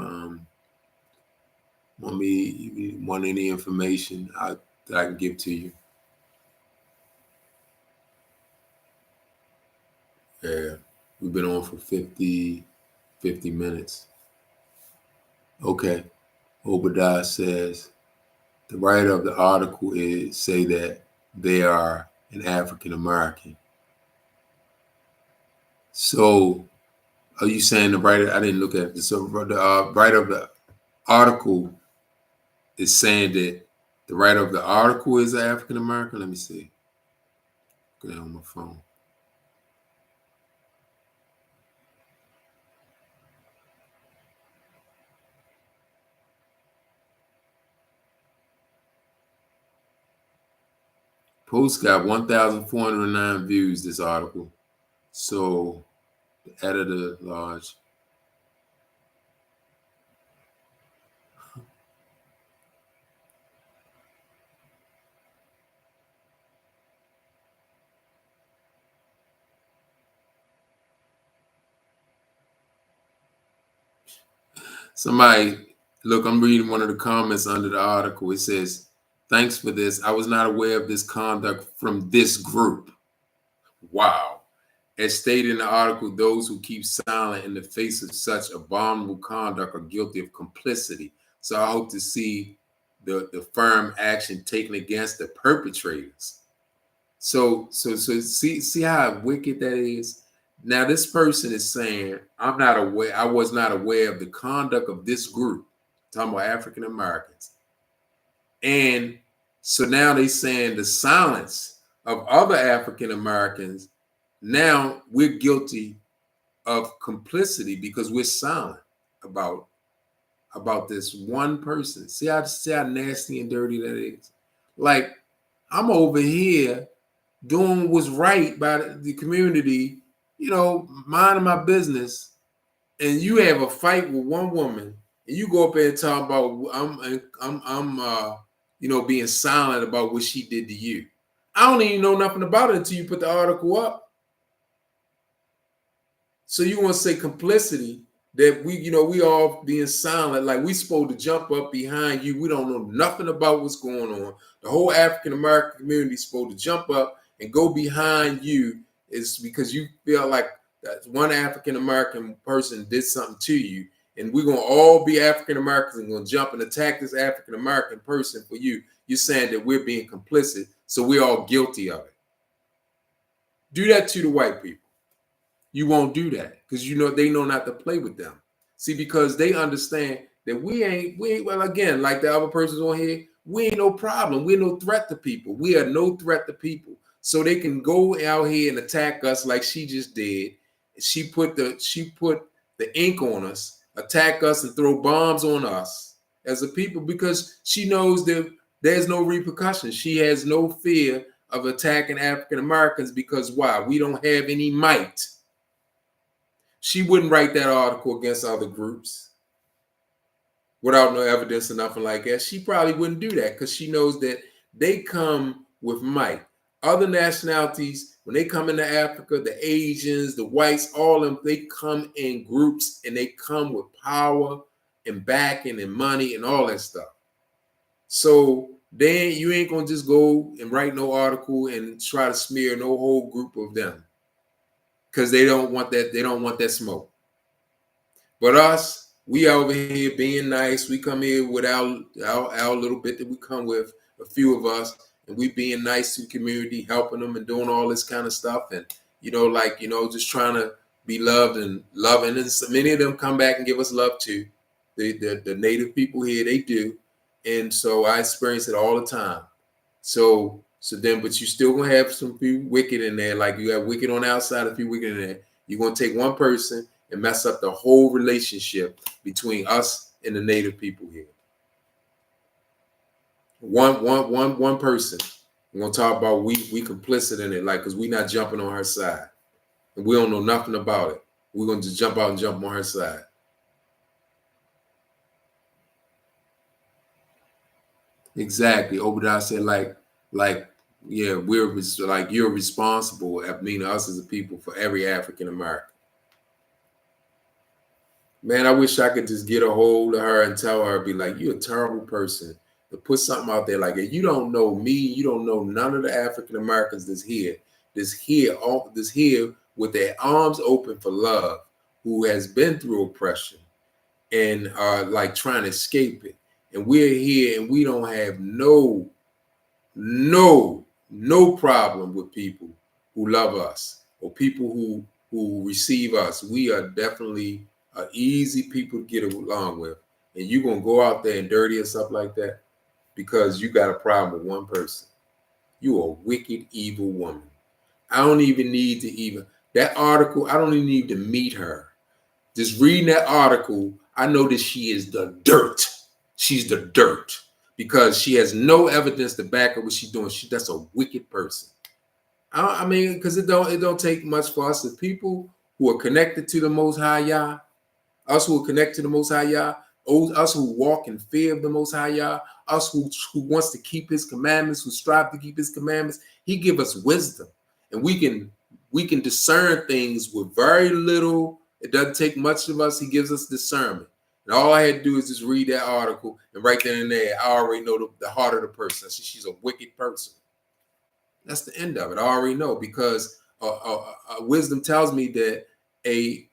any information that I can give to you. Yeah, we've been on for 50 minutes. Okay. Obadiah says the writer of the article is say that they are an African American. So are you saying the writer? I didn't look at it. So the writer of the article is saying that the writer of the article is African American. Let me see. Get on my phone. Post got 1,409 views. This article. So the editor large. Somebody, look, I'm reading one of the comments under the article. It says, thanks for this. I was not aware of this conduct from this group. Wow. As stated in the article, those who keep silent in the face of such abominable conduct are guilty of complicity. So I hope to see the firm action taken against the perpetrators. So see how wicked that is. Now this person is saying, I was not aware of the conduct of this group, talking about African Americans. And so now they saying the silence of other African Americans, now we're guilty of complicity because we're silent about this one person. See how nasty and dirty that is? Like, I'm over here doing what's right by the community, minding my business, and you have a fight with one woman, and you go up there and talk about I'm being silent about what she did to you. I don't even know nothing about it until you put the article up. So you want to say complicity that we all being silent, like we supposed to jump up behind you. We don't know nothing about what's going on. The whole African American community is supposed to jump up and go behind you is because you feel like that one African American person did something to you, and we're gonna all be African Americans and gonna jump and attack this African American person for you. You're saying that we're being complicit, so we're all guilty of it. Do that to the white people. You won't do that because they know not to play with them. See, because they understand that we ain't well, again, like the other persons on here, we ain't no problem. We're no threat to people. We are no threat to people. So they can go out here and attack us like she just did. She put the ink on us, attack us and throw bombs on us as a people because she knows that there's no repercussions. She has no fear of attacking African Americans because why? We don't have any might. She wouldn't write that article against other groups without no evidence or nothing like that. She probably wouldn't do that because she knows that they come with might. Other nationalities, when they come into Africa, the Asians, the whites, all of them, they come in groups and they come with power and backing and money and all that stuff. So then you ain't gonna just go and write no article and try to smear no whole group of them because they don't want that. They don't want that smoke. But us, we over here being nice. We come here with our little bit that we come with, a few of us, and we being nice to the community, helping them and doing all this kind of stuff. And, just trying to be loved and loving. And so many of them come back and give us love too. The native people here, they do. And so I experience it all the time. So then, but you still gonna have some few wicked in there. Like you have wicked on the outside, a few wicked in there. You're gonna take one person and mess up the whole relationship between us and the native people here. One person. We're gonna talk about we complicit in it, like because we not jumping on her side. And we don't know nothing about it. We're going to just jump out and jump on her side. Exactly. Obadiah said, yeah, we're like, you're responsible, I mean, us as a people, for every African American. Man, I wish I could just get a hold of her and tell her, be like, you're a terrible person to put something out there like that. You don't know me. You don't know none of the African Americans that's here with their arms open for love, who has been through oppression and are like trying to escape it. And we're here and we don't have no problem with people who love us or people who receive us. We are definitely easy people to get along with. And you're gonna go out there and dirty us up like that because you got a problem with one person. You a wicked, evil woman. I don't even need to that article. I don't even need to meet her. Just reading that article, I know that she is the dirt. She's the dirt because she has no evidence to back up what she's doing. That's a wicked person. I mean, because it don't take much for us, the people who are connected to the Most High Yah, us who are connected to the Most High Yah, us who walk in fear of the Most High Yah, us who wants to keep His commandments, who strive to keep His commandments. He give us wisdom, and we can discern things with very little. It doesn't take much of us. He gives us discernment. And all I had to do is just read that article, and right then and there, I already know the heart of the person. She's a wicked person. That's the end of it. I already know because wisdom tells me that a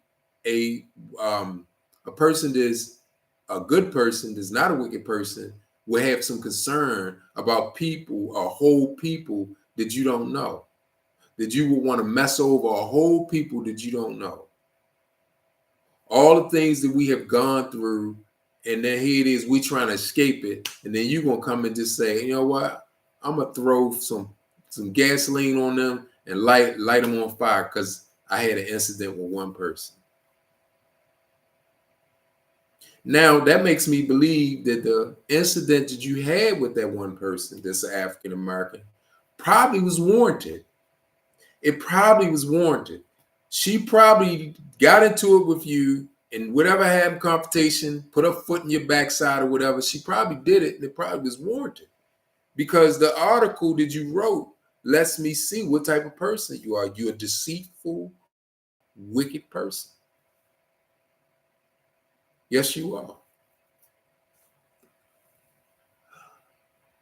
person that's a good person, that's not a wicked person, will have some concern about people, a whole people that you don't know, that you would want to mess over a whole people that you don't know. All the things that we have gone through, and then here it is, we trying to escape it, and then you're gonna come and just say, you know what? I'm gonna throw some gasoline on them and light them on fire because I had an incident with one person. Now that makes me believe that the incident that you had with that one person that's an African American probably was warranted. It probably was warranted. She probably got into it with you, and whatever happened, confrontation, put her foot in your backside or whatever. She probably did it, and it probably was warranted because the article that you wrote lets me see what type of person you are. You're a deceitful, wicked person. Yes, you are.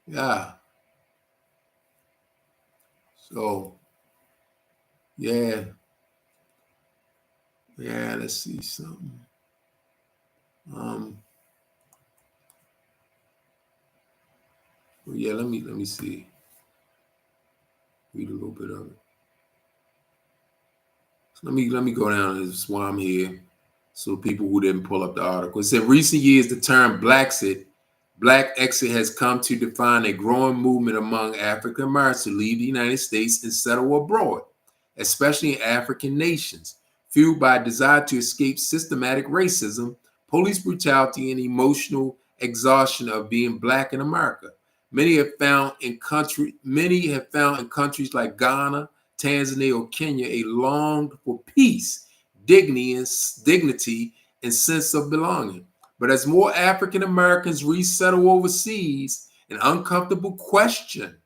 Yeah. So, yeah. Yeah, let's see something. Well, yeah, let me see. Read a little bit of it. So let me go down this while I'm here. So people who didn't pull up the article. It said recent years the term black exit has come to define a growing movement among African Americans to leave the United States and settle abroad, especially in African nations, fueled by a desire to escape systematic racism, police brutality, and emotional exhaustion of being black in America. Many have found in countries like Ghana, Tanzania, or Kenya a longed for peace, dignity, and sense of belonging. But as more African Americans resettle overseas, an uncomfortable question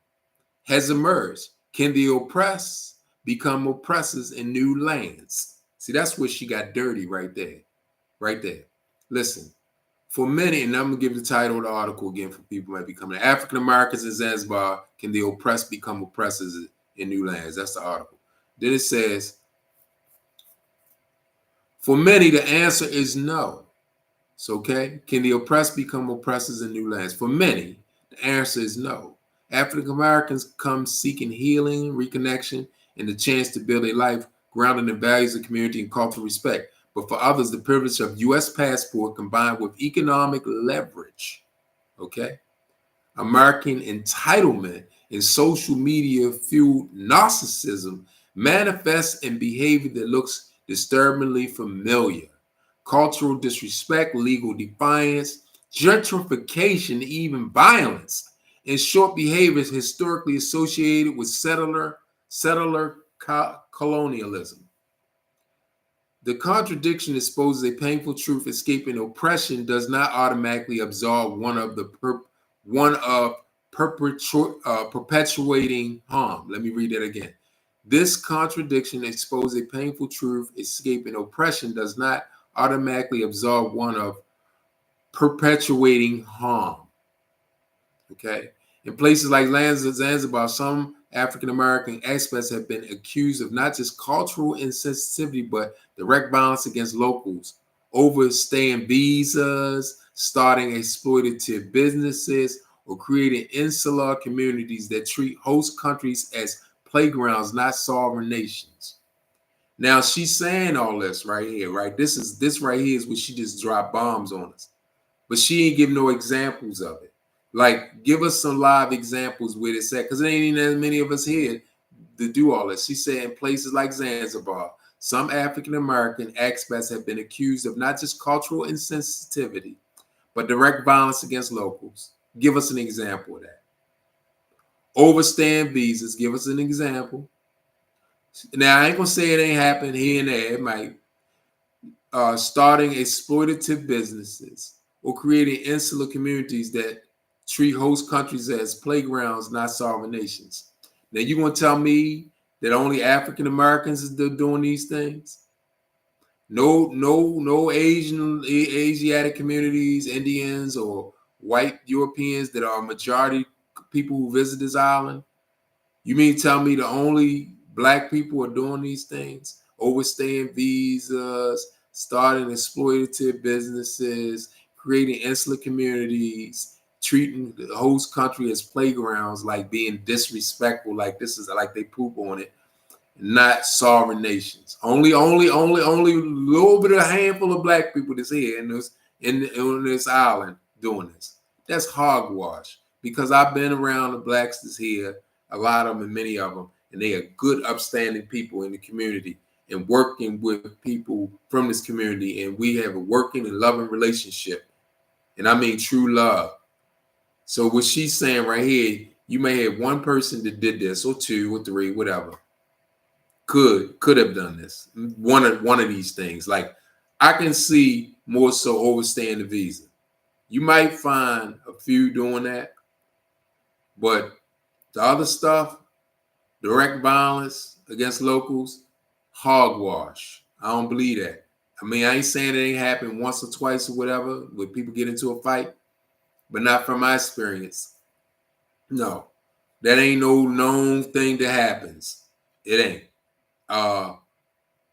has emerged. Can the oppressed become oppressors in new lands? See, that's where she got dirty right there. Right there. Listen, for many, and I'm going to give the title of the article again for people who might be coming. African Americans in Zanzibar, can the oppressed become oppressors in new lands? That's the article. Then it says, for many, the answer is no. So, okay, can the oppressed become oppressors in new lands? For many, the answer is no. African Americans come seeking healing, reconnection, and the chance to build a life grounded in values of community and cultural respect. But for others, the privilege of U.S. passport combined with economic leverage, okay, American entitlement and social media fueled narcissism manifests in behavior that looks disturbingly familiar. Cultural disrespect, legal defiance, gentrification, even violence. In short, behaviors historically associated with settler colonialism. The contradiction exposes a painful truth. Escaping oppression does not automatically absolve one of perpetuating harm. Let me read that again. This contradiction exposes a painful truth. Escaping oppression does not automatically absolve one of perpetuating harm. Okay. In places like Zanzibar, some African American expats have been accused of not just cultural insensitivity, but direct violence against locals, overstaying visas, starting exploitative businesses, or creating insular communities that treat host countries as playgrounds, not sovereign nations. Now she's saying all this right here, right? This right here is where she just dropped bombs on us, but she ain't give no examples of it. Like, give us some live examples where it's at, because there ain't even as many of us here to do all this. She said in places like Zanzibar, some African American expats have been accused of not just cultural insensitivity, but direct violence against locals. Give us an example of that. Overstaying visas. Give us an example. Now, I ain't gonna say it ain't happened here and there. It might. Starting exploitative businesses or creating insular communities that treat host countries as playgrounds, not sovereign nations. Now, you gonna tell me that only African Americans is doing these things? No Asiatic communities, Indians or white Europeans that are majority people who visit this island. You mean tell me the only black people are doing these things? Overstaying visas, starting exploitative businesses, creating insular communities, treating the host country as playgrounds, like being disrespectful, like this is like they poop on it, not sovereign nations. Only a little bit of a handful of black people that's here in this island doing this. That's hogwash, because I've been around the blacks that's here, a lot of them and many of them, and they are good, upstanding people in the community and working with people from this community, and we have a working and loving relationship, and I mean true love. So what she's saying right here, you may have one person that did this, or two, or three, whatever, could have done this. One of these things. Like, I can see more so overstaying the visa. You might find a few doing that, but the other stuff, direct violence against locals, hogwash. I don't believe that. I mean, I ain't saying it ain't happened once or twice or whatever, where people get into a fight, but not from my experience. No, that ain't no known thing that happens. It ain't.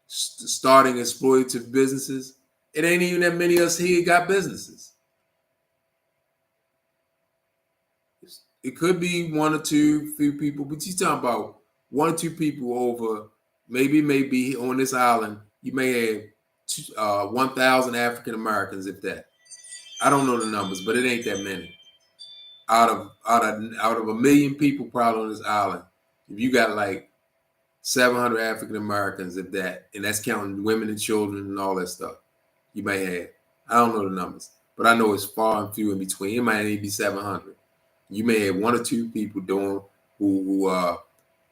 Starting exploitative businesses, it ain't even that many of us here got businesses. It could be one or two, few people, but you're talking about one or two people over, maybe on this island, you may have 1,000 African Americans, if that. I don't know the numbers, but it ain't that many. Out of a million people probably on this island, if you got like 700 African Americans, if that, and that's counting women and children and all that stuff, you may have. I don't know the numbers, but I know it's far and few in between. It might even be 700. You may have one or two people doing who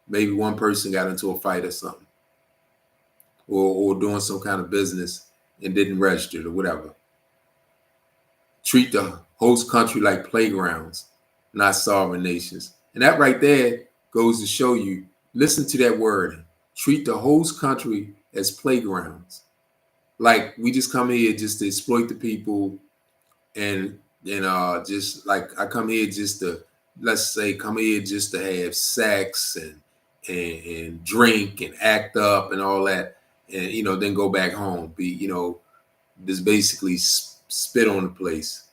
maybe one person got into a fight or something, or doing some kind of business and didn't register or whatever. Treat the host country like playgrounds, not sovereign nations. And that right there goes to show you, listen to that word, treat the host country as playgrounds. Like, we just come here just to exploit the people, and just like I come here just to, let's say, come here just to have sex and drink and act up and all that, and then go back home, be just basically spit on the place.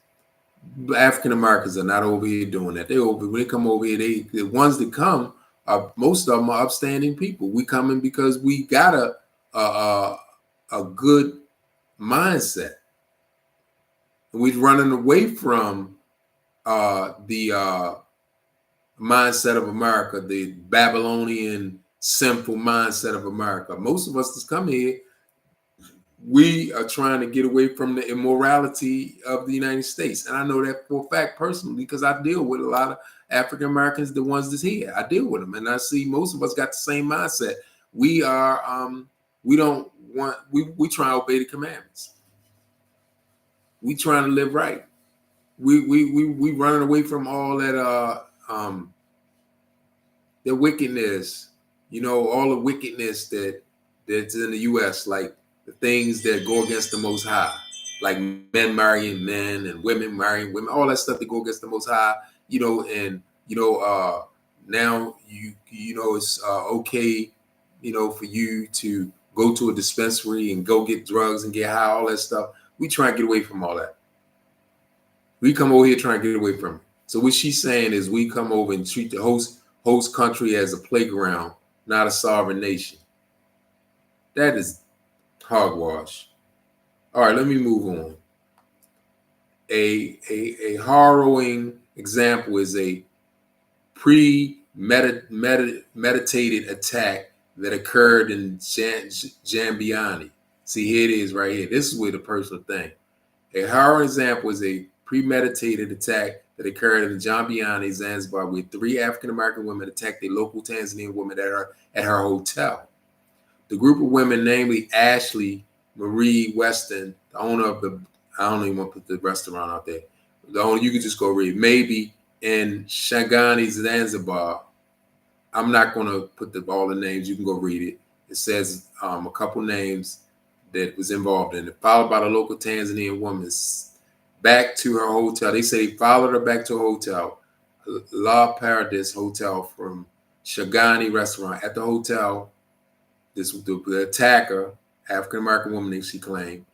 African Americans are not over here doing that. When they come over here, the ones that come are, most of them are upstanding people. We coming because we got a good mindset. We're running away from the mindset of America, the Babylonian sinful mindset of America. Most of us that's come here, we are trying to get away from the immorality of the United States. And I know that for a fact personally, because I deal with a lot of African Americans, the ones that's here. I deal with them, and I see most of us got the same mindset. We are We don't want. We try to obey the commandments. We trying to live right. We running away from all that the wickedness, all the wickedness that's in the U.S., like the things that go against the Most High, like men marrying men and women marrying women, all that stuff that go against the Most High, and now it's okay, for you to go to a dispensary and go get drugs and get high, all that stuff. We try and get away from all that. We come over here trying to get away from it. So what she's saying is we come over and treat the host country as a playground, not a sovereign nation. That is hogwash. All right, let me move on. A harrowing example is a premeditated attack that occurred in Jambiani. See, here it is right here. This is where the personal thing. A harrowing example is a premeditated attack that occurred in Jambiani, Zanzibar, where 3 African-American women attacked a local Tanzanian woman at her hotel. The group of women, namely Ashley Marie Weston, the owner of I don't even want to put the restaurant out there. The owner, you can just go read. Maybe in Shangani, Zanzibar. I'm not going to put all the names. You can go read it. It says a couple names that was involved in it, followed by the local Tanzanian woman back to her hotel. They say they followed her back to a hotel, La Paradis Hotel from Shangani restaurant. At the hotel, the attacker, African-American woman, she claimed,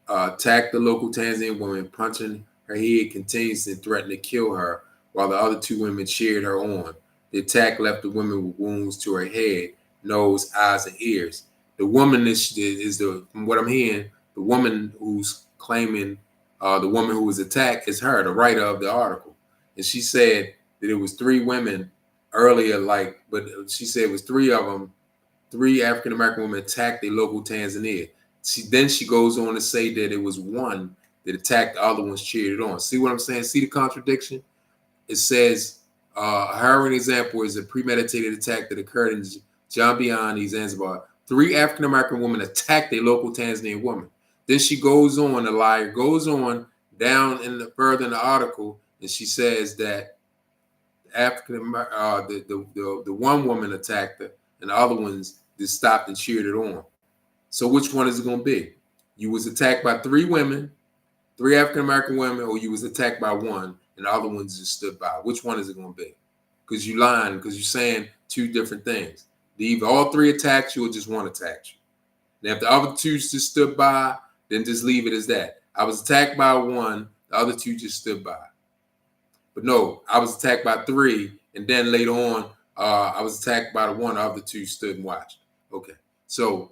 attacked the local Tanzanian woman, punching her head continuously and threatened to kill her while the other 2 women cheered her on. The attack left the woman with wounds to her head, nose, eyes, and ears. The woman from what I'm hearing, the woman who's claiming the woman who was attacked is her, the writer of the article. And she said that it was 3 women earlier, but she said it was 3 of them, 3 African-American women attacked a local Tanzanian. Then she goes on to say that it was one that attacked, the other ones cheered it on. See what I'm saying? See the contradiction? It says a harrowing example is a premeditated attack that occurred in Jambiani, Zanzibar. 3 African-American women attacked a local Tanzanian woman. Then she goes on, the liar goes on down further in the article, and she says that the one woman attacked her, and the other ones just stopped and cheered it on. So which one is it going to be? You was attacked by 3 women, 3 African-American women, or you was attacked by one, and the other ones just stood by. Which one is it going to be? Because you lying, because you're saying 2 different things. Either all 3 attacked you or just one attacked you. Now, if the other 2 just stood by, then just leave it as that. I was attacked by 1, the other 2 just stood by. But no, I was attacked by 3, and then later on, I was attacked by the 1, the other 2 stood and watched. Okay, so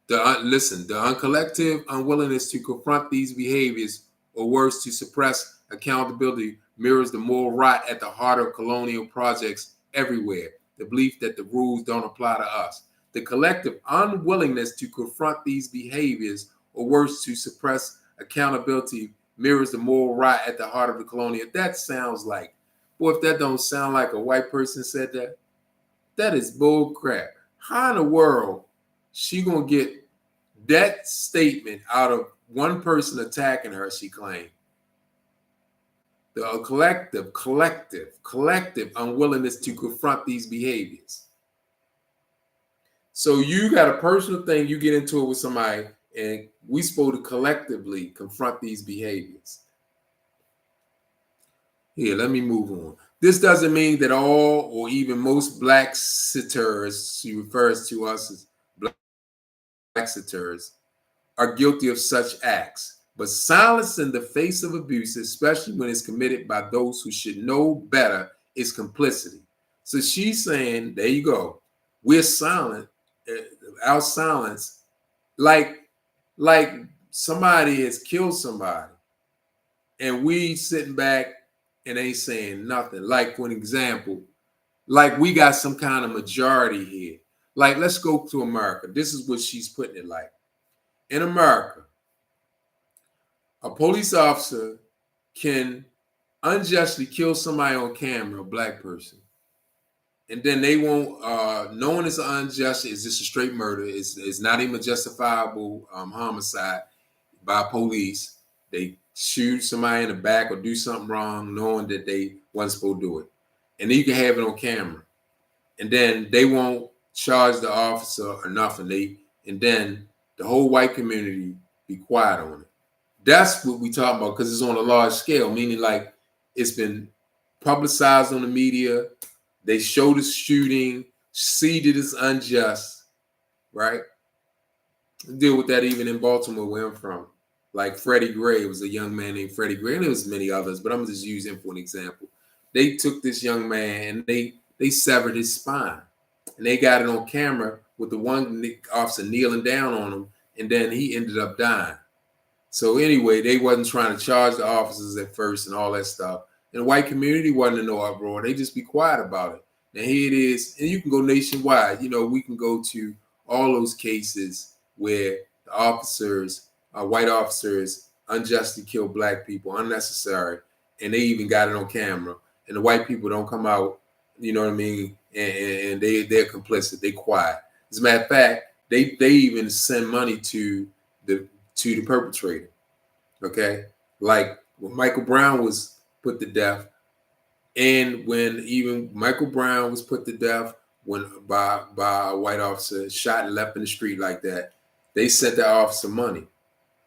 the collective unwillingness to confront these behaviors, or worse, to suppress accountability, mirrors the moral rot at the heart of colonial projects everywhere. The belief that the rules don't apply to us. The collective unwillingness to confront these behaviors, or worse, to suppress accountability, mirrors the moral rot at the heart of the colonial. That sounds like, boy, if that don't sound like a white person said that, that is bull crap. How in the world she gonna get that statement out of one person attacking her? She claimed the collective unwillingness to confront these behaviors. So you got a personal thing, you get into it with somebody, and we supposed to collectively confront these behaviors. Here, let me move on. This doesn't mean that all or even most black sitters, she refers to us as black sitters, are guilty of such acts. But silence in the face of abuse, especially when it's committed by those who should know better, is complicity. So she's saying, there you go. We're silent. Our silence, like somebody has killed somebody, and we sitting back and ain't saying nothing. Like, for an example, like we got some kind of majority here. Like, let's go to America. This is what she's putting it like. In America, a police officer can unjustly kill somebody on camera, a black person. And then they won't, knowing it's unjust, it's just a straight murder. It's not even a justifiable homicide by police. They shoot somebody in the back or do something wrong, knowing that they wasn't supposed to do it. And then you can have it on camera. And then they won't charge the officer or nothing. And then the whole white community be quiet on it. That's what we talk about because it's on a large scale, meaning like it's been publicized on the media. They show the shooting, see that it's unjust, right? Deal with that even in Baltimore, where I'm from. Like Freddie Gray was a young man named Freddie Gray, and there was many others, but I'm gonna just use him for an example. They took this young man and they severed his spine, and they got it on camera with the one officer kneeling down on him, and then he ended up dying. So anyway, they wasn't trying to charge the officers at first and all that stuff. And the white community wasn't in no uproar. They just be quiet about it. Now here it is, and you can go nationwide. You know, we can go to all those cases where the officers, white officers, unjustly kill black people, unnecessary, and they even got it on camera. And the white people don't come out, you know what I mean? And they're complicit. They quiet. As a matter of fact, they even send money to the perpetrator. Okay, like when Michael Brown was put to death, and when even Michael Brown was put to death when by a white officer, shot and left in the street like that, they sent that officer money.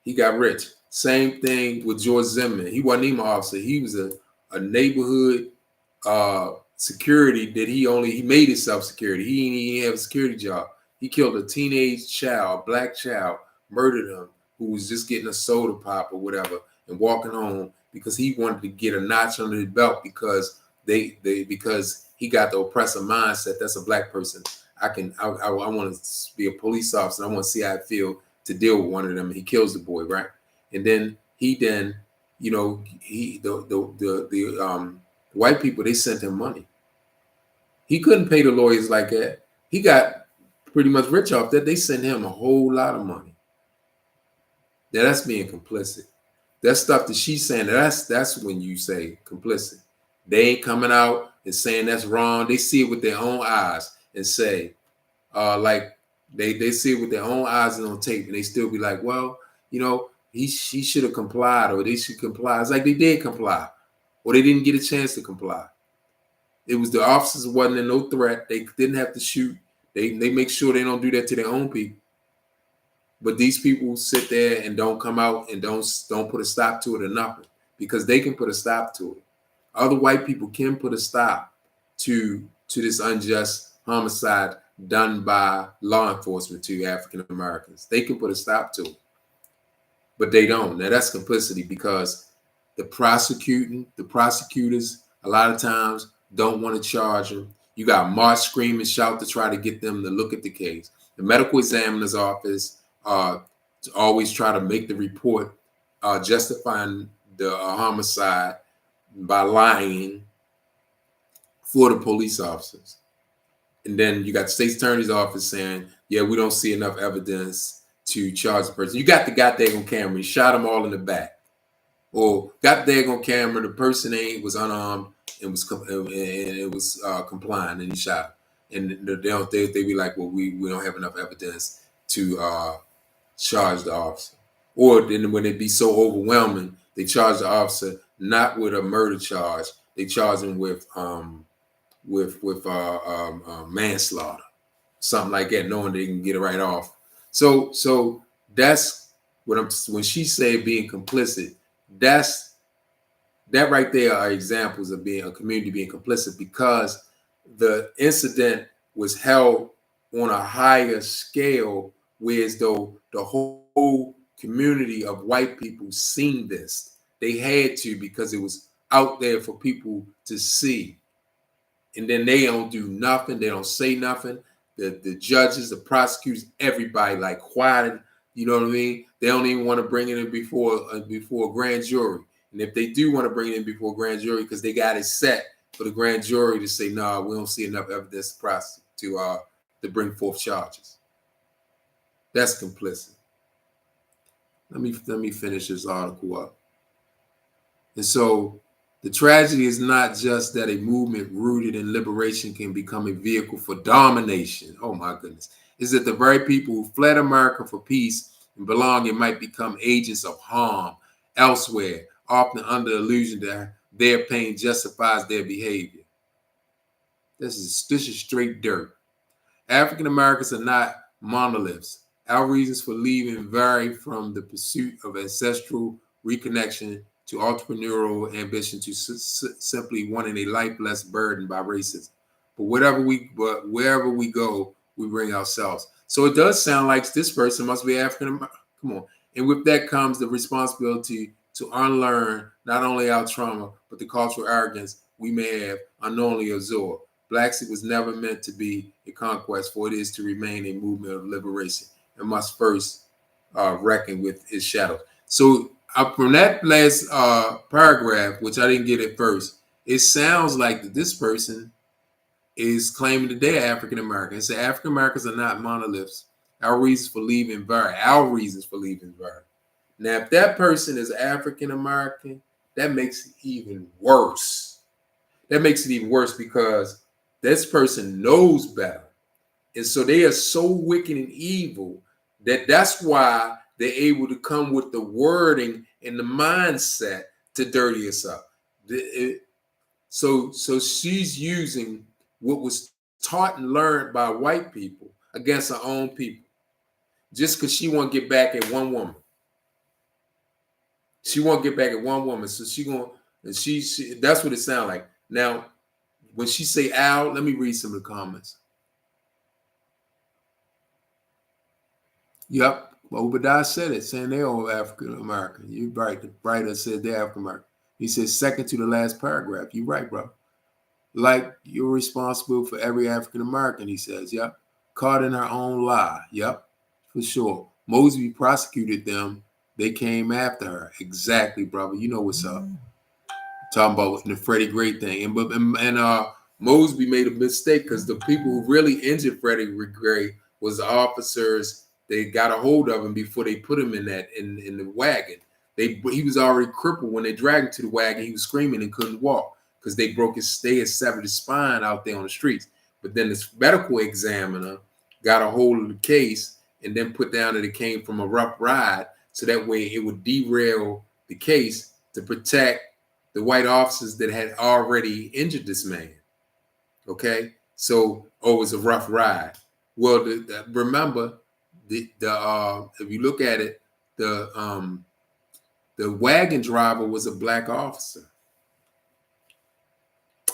He got rich. Same thing with George Zimmerman. He wasn't even an officer. He was a neighborhood security that he made himself security. He didn't have a security job. He killed a teenage child, a black child, murdered him, who was just getting a soda pop or whatever and walking home because he wanted to get a notch under his belt because because he got the oppressor mindset. That's a black person. I want to be a police officer. I want to see how I feel to deal with one of them. And he kills the boy, right? And then you know, the white people, they sent him money. He couldn't pay the lawyers like that. He got pretty much rich off that. They sent him a whole lot of money. Now that's being complicit. That stuff that she's saying, that's when you say complicit. They ain't coming out and saying that's wrong. They see it with their own eyes and say, like they see it with their own eyes and on tape, and they still be like, well, you know, he should have complied, or they should comply. It's like they did comply, or they didn't get a chance to comply. It was the officers wasn't in no threat. They didn't have to shoot. They make sure they don't do that to their own people. But these people sit there and don't come out and don't put a stop to it or nothing, because they can put a stop to it. Other white people can put a stop to this unjust homicide done by law enforcement to African Americans. They can put a stop to it, but they don't. Now that's complicity, because the prosecutors a lot of times don't want to charge them. You got march, scream, and shout to try to get them to look at the case. The medical examiner's office to always try to make the report justifying the homicide by lying for the police officers. And then you got the state's attorney's office saying, yeah, we don't see enough evidence to charge the person. You got the goddamn camera, you shot them all in the back. Or got the daggone camera, the person was unarmed and was complying, and he shot him. And they be like, well, we don't have enough evidence to charge the officer. Or then when it be so overwhelming, they charge the officer not with a murder charge. They charge him with manslaughter, something like that, knowing they can get it right off. So that's what when she said being complicit. That right there are examples of being a community being complicit, because the incident was held on a higher scale, whereas though the whole community of white people seen this. They had to, because it was out there for people to see. And then they don't do nothing. They don't say nothing. The judges, the prosecutors, everybody like quiet. You know what I mean? They don't even want to bring it in before a grand jury. And if they do want to bring it in before a grand jury, because they got it set for the grand jury to say, no, we don't see enough evidence to bring forth charges. That's complicit. Let me finish this article up. And so The tragedy is not just that a movement rooted in liberation can become a vehicle for domination. Oh my goodness. Is that the very people who fled America for peace and belonging might become agents of harm elsewhere, often under the illusion that their pain justifies their behavior. This is straight dirt. African Americans are not monoliths. Our reasons for leaving vary from the pursuit of ancestral reconnection to entrepreneurial ambition to simply wanting a life less burdened by racism. But wherever we go, we bring ourselves. So it does sound like this person must be African American. Come on. And with that comes the responsibility to unlearn not only our trauma, but the cultural arrogance we may have unknowingly absorbed. Black Sea was never meant to be a conquest, for it is to remain a movement of liberation and must first reckon with its shadows. So from that last paragraph, which I didn't get at first, it sounds like that this person is claiming that they're African American. Say African Americans are not monoliths. Our reasons for leaving vary. Our reasons for leaving vary. Now, if that person is African American, that makes it even worse. That makes it even worse because this person knows better. And so they are so wicked and evil that that's why they're able to come with the wording and the mindset to dirty us up. So she's using what was taught and learned by white people against her own people, just because she won't get back at one woman. She won't get back at one woman, so she gonna and she that's what it sounds like. Now, when she say "ow," let me read some of the comments. Yep, Obadiah said it, saying they're all African American. You're right. The writer said they're African American. He said second to the last paragraph. You're right, bro. Like you're responsible for every African American, he says. Yep. Caught in her own lie. Yep. For sure. Mosby prosecuted them. They came after her. Exactly, brother. You know what's up. Talking about the Freddie Gray thing. And Mosby made a mistake because the people who really injured Freddie Gray was the officers. They got a hold of him before they put him in the wagon. He was already crippled when they dragged him to the wagon. He was screaming and couldn't walk because they had severed his spine out there on the streets. But then this medical examiner got a hold of the case and then put down that it came from a rough ride, so that way it would derail the case to protect the white officers that had already injured this man. Okay, so it was a rough ride. Well, remember if you look at it, the wagon driver was a black officer.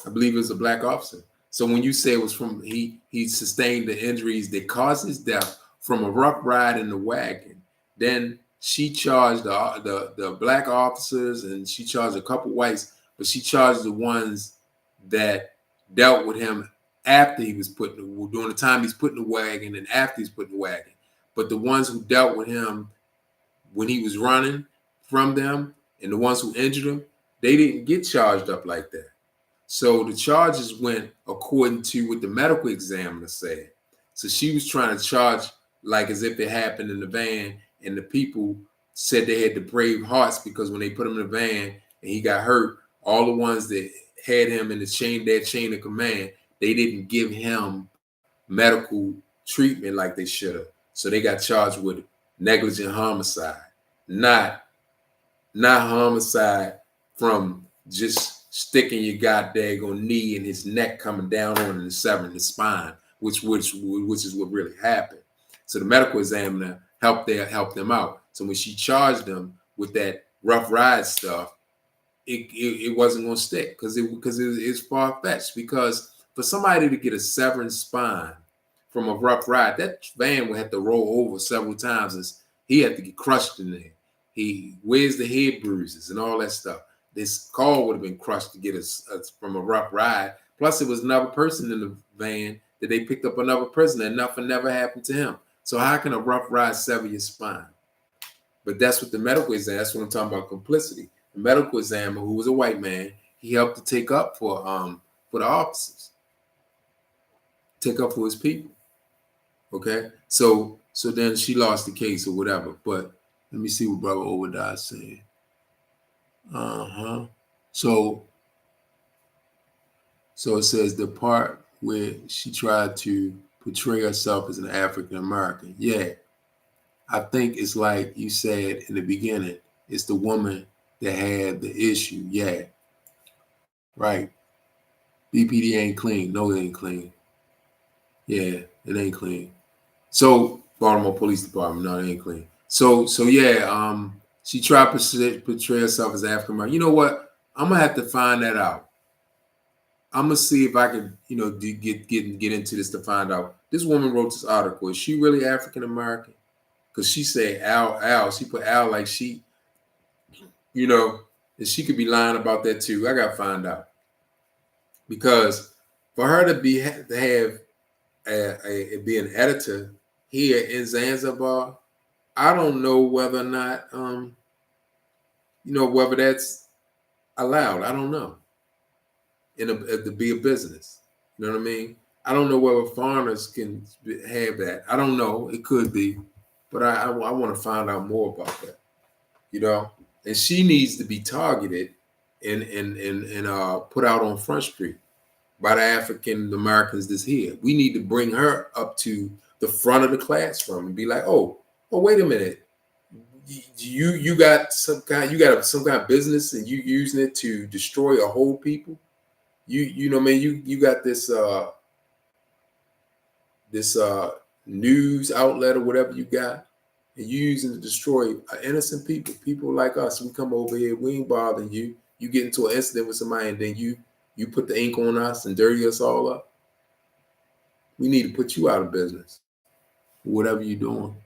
I believe it was a black officer. So when you say it was from he sustained the injuries that caused his death from a rough ride in the wagon, then she charged the black officers and she charged a couple whites, but she charged the ones that dealt with him after he was during the time he's put in the wagon and after he's put in the wagon. But the ones who dealt with him when he was running from them and the ones who injured him, they didn't get charged up like that. So the charges went according to what the medical examiner said. So she was trying to charge like as if it happened in the van, and the people said they had the brave hearts because when they put him in the van and he got hurt, all the ones that had him in their chain of command, they didn't give him medical treatment like they should have. So they got charged with negligent homicide, not homicide from just sticking your goddamn knee in his neck, coming down on him and severing his spine, which is what really happened. So the medical examiner helped them out. So when she charged them with that rough ride stuff, it wasn't going to stick because it's far fetched. Because for somebody to get a severed spine from a rough ride, that van would have to roll over several times, and he had to get crushed in there. Where's the head bruises and all that stuff? This car would have been crushed to get us from a rough ride. Plus, it was another person in the van that they picked up another prisoner, and nothing never happened to him. So how can a rough ride sever your spine? But that's what the medical examiner, that's what I'm talking about, complicity. The medical examiner, who was a white man, he helped to take up for the officers, take up for his people. Okay, so then she lost the case or whatever. But let me see what Brother Obadiah is saying. So So it says the part where she tried to portray herself as an African American. Yeah, I think it's like you said in the beginning. It's the woman that had the issue. Yeah, right. BPD ain't clean. No, it ain't clean. Yeah, it ain't clean. So Baltimore Police Department, no, it ain't clean. So yeah, she tried to portray herself as African American. You know what? I'm gonna have to find that out. I'm gonna see if I can, get into this to find out. This woman wrote this article. Is she really African American? Because she said Al. She put Al like she, you know, and she could be lying about that too. I gotta find out because for her to have be an editor here in Zanzibar, I don't know whether or not whether that's allowed. I don't know to be a business. You know what I mean? I don't know whether foreigners can have that. I don't know. It could be, but I want to find out more about that. You know, and she needs to be targeted and put out on Front Street by the African Americans that's here. We need to bring her up to the front of the classroom and be like, oh, wait a minute. You got some kind of business and you using it to destroy a whole people. You know, man, you got this news outlet or whatever you got, and you using to destroy innocent people like us. We come over here, we ain't bothering you. You get into an incident with somebody, and then you put the ink on us and dirty us all up. We need to put you out of business, whatever you're doing.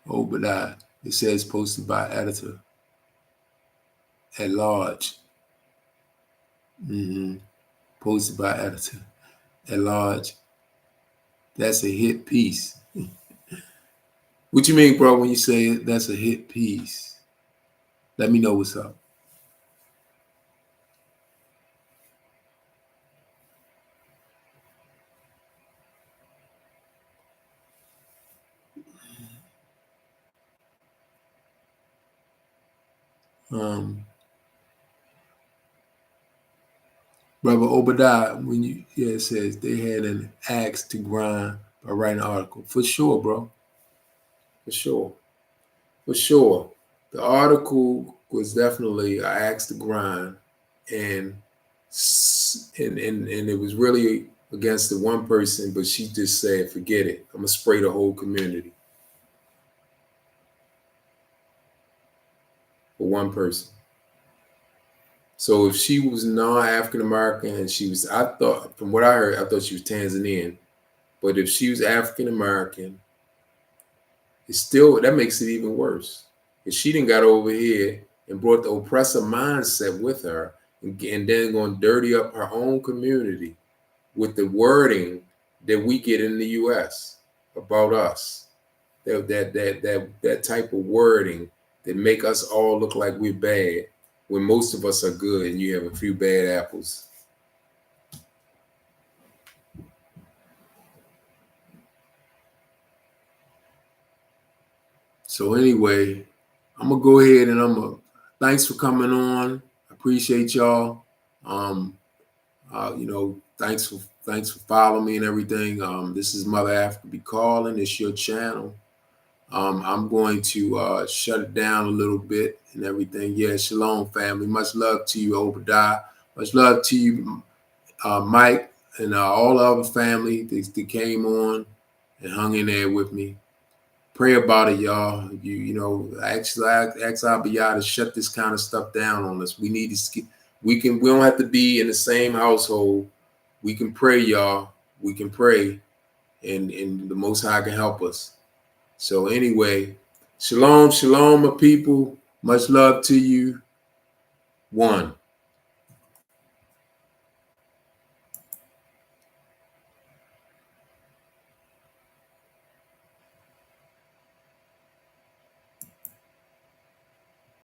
Obadiah, it says posted by editor at large. Posted by editor at large. That's a hit piece. What you mean, bro, when you say that's a hit piece? Let me know what's up. Brother Obadiah, it says they had an axe to grind by writing an article. For sure, bro. For sure. For sure. The article was definitely an axe to grind, and it was really against the one person, but she just said, forget it. I'm gonna spray the whole community. For one person. So if she was non-African American and from what I heard, I thought she was Tanzanian. But if she was African American, that makes it even worse. If she didn't got over here and brought the oppressor mindset with her and then going to dirty up her own community with the wording that we get in the US about us. That type of wording that make us all look like we're bad when most of us are good and you have a few bad apples. So anyway, I'm gonna go ahead and thanks for coming on. I appreciate y'all. Thanks for following me and everything. This is Mother Africa Be Calling. It's your channel. I'm going to shut it down a little bit and everything. Yeah, shalom, family. Much love to you, Obadiah. Much love to you, Mike, and all the other family that came on and hung in there with me. Pray about it, y'all. Ask Abiyah to shut this kind of stuff down on us. We need to. We don't have to be in the same household. We can pray, y'all. We can pray, and the Most High can help us. So anyway, shalom, my people. Much love to you. One.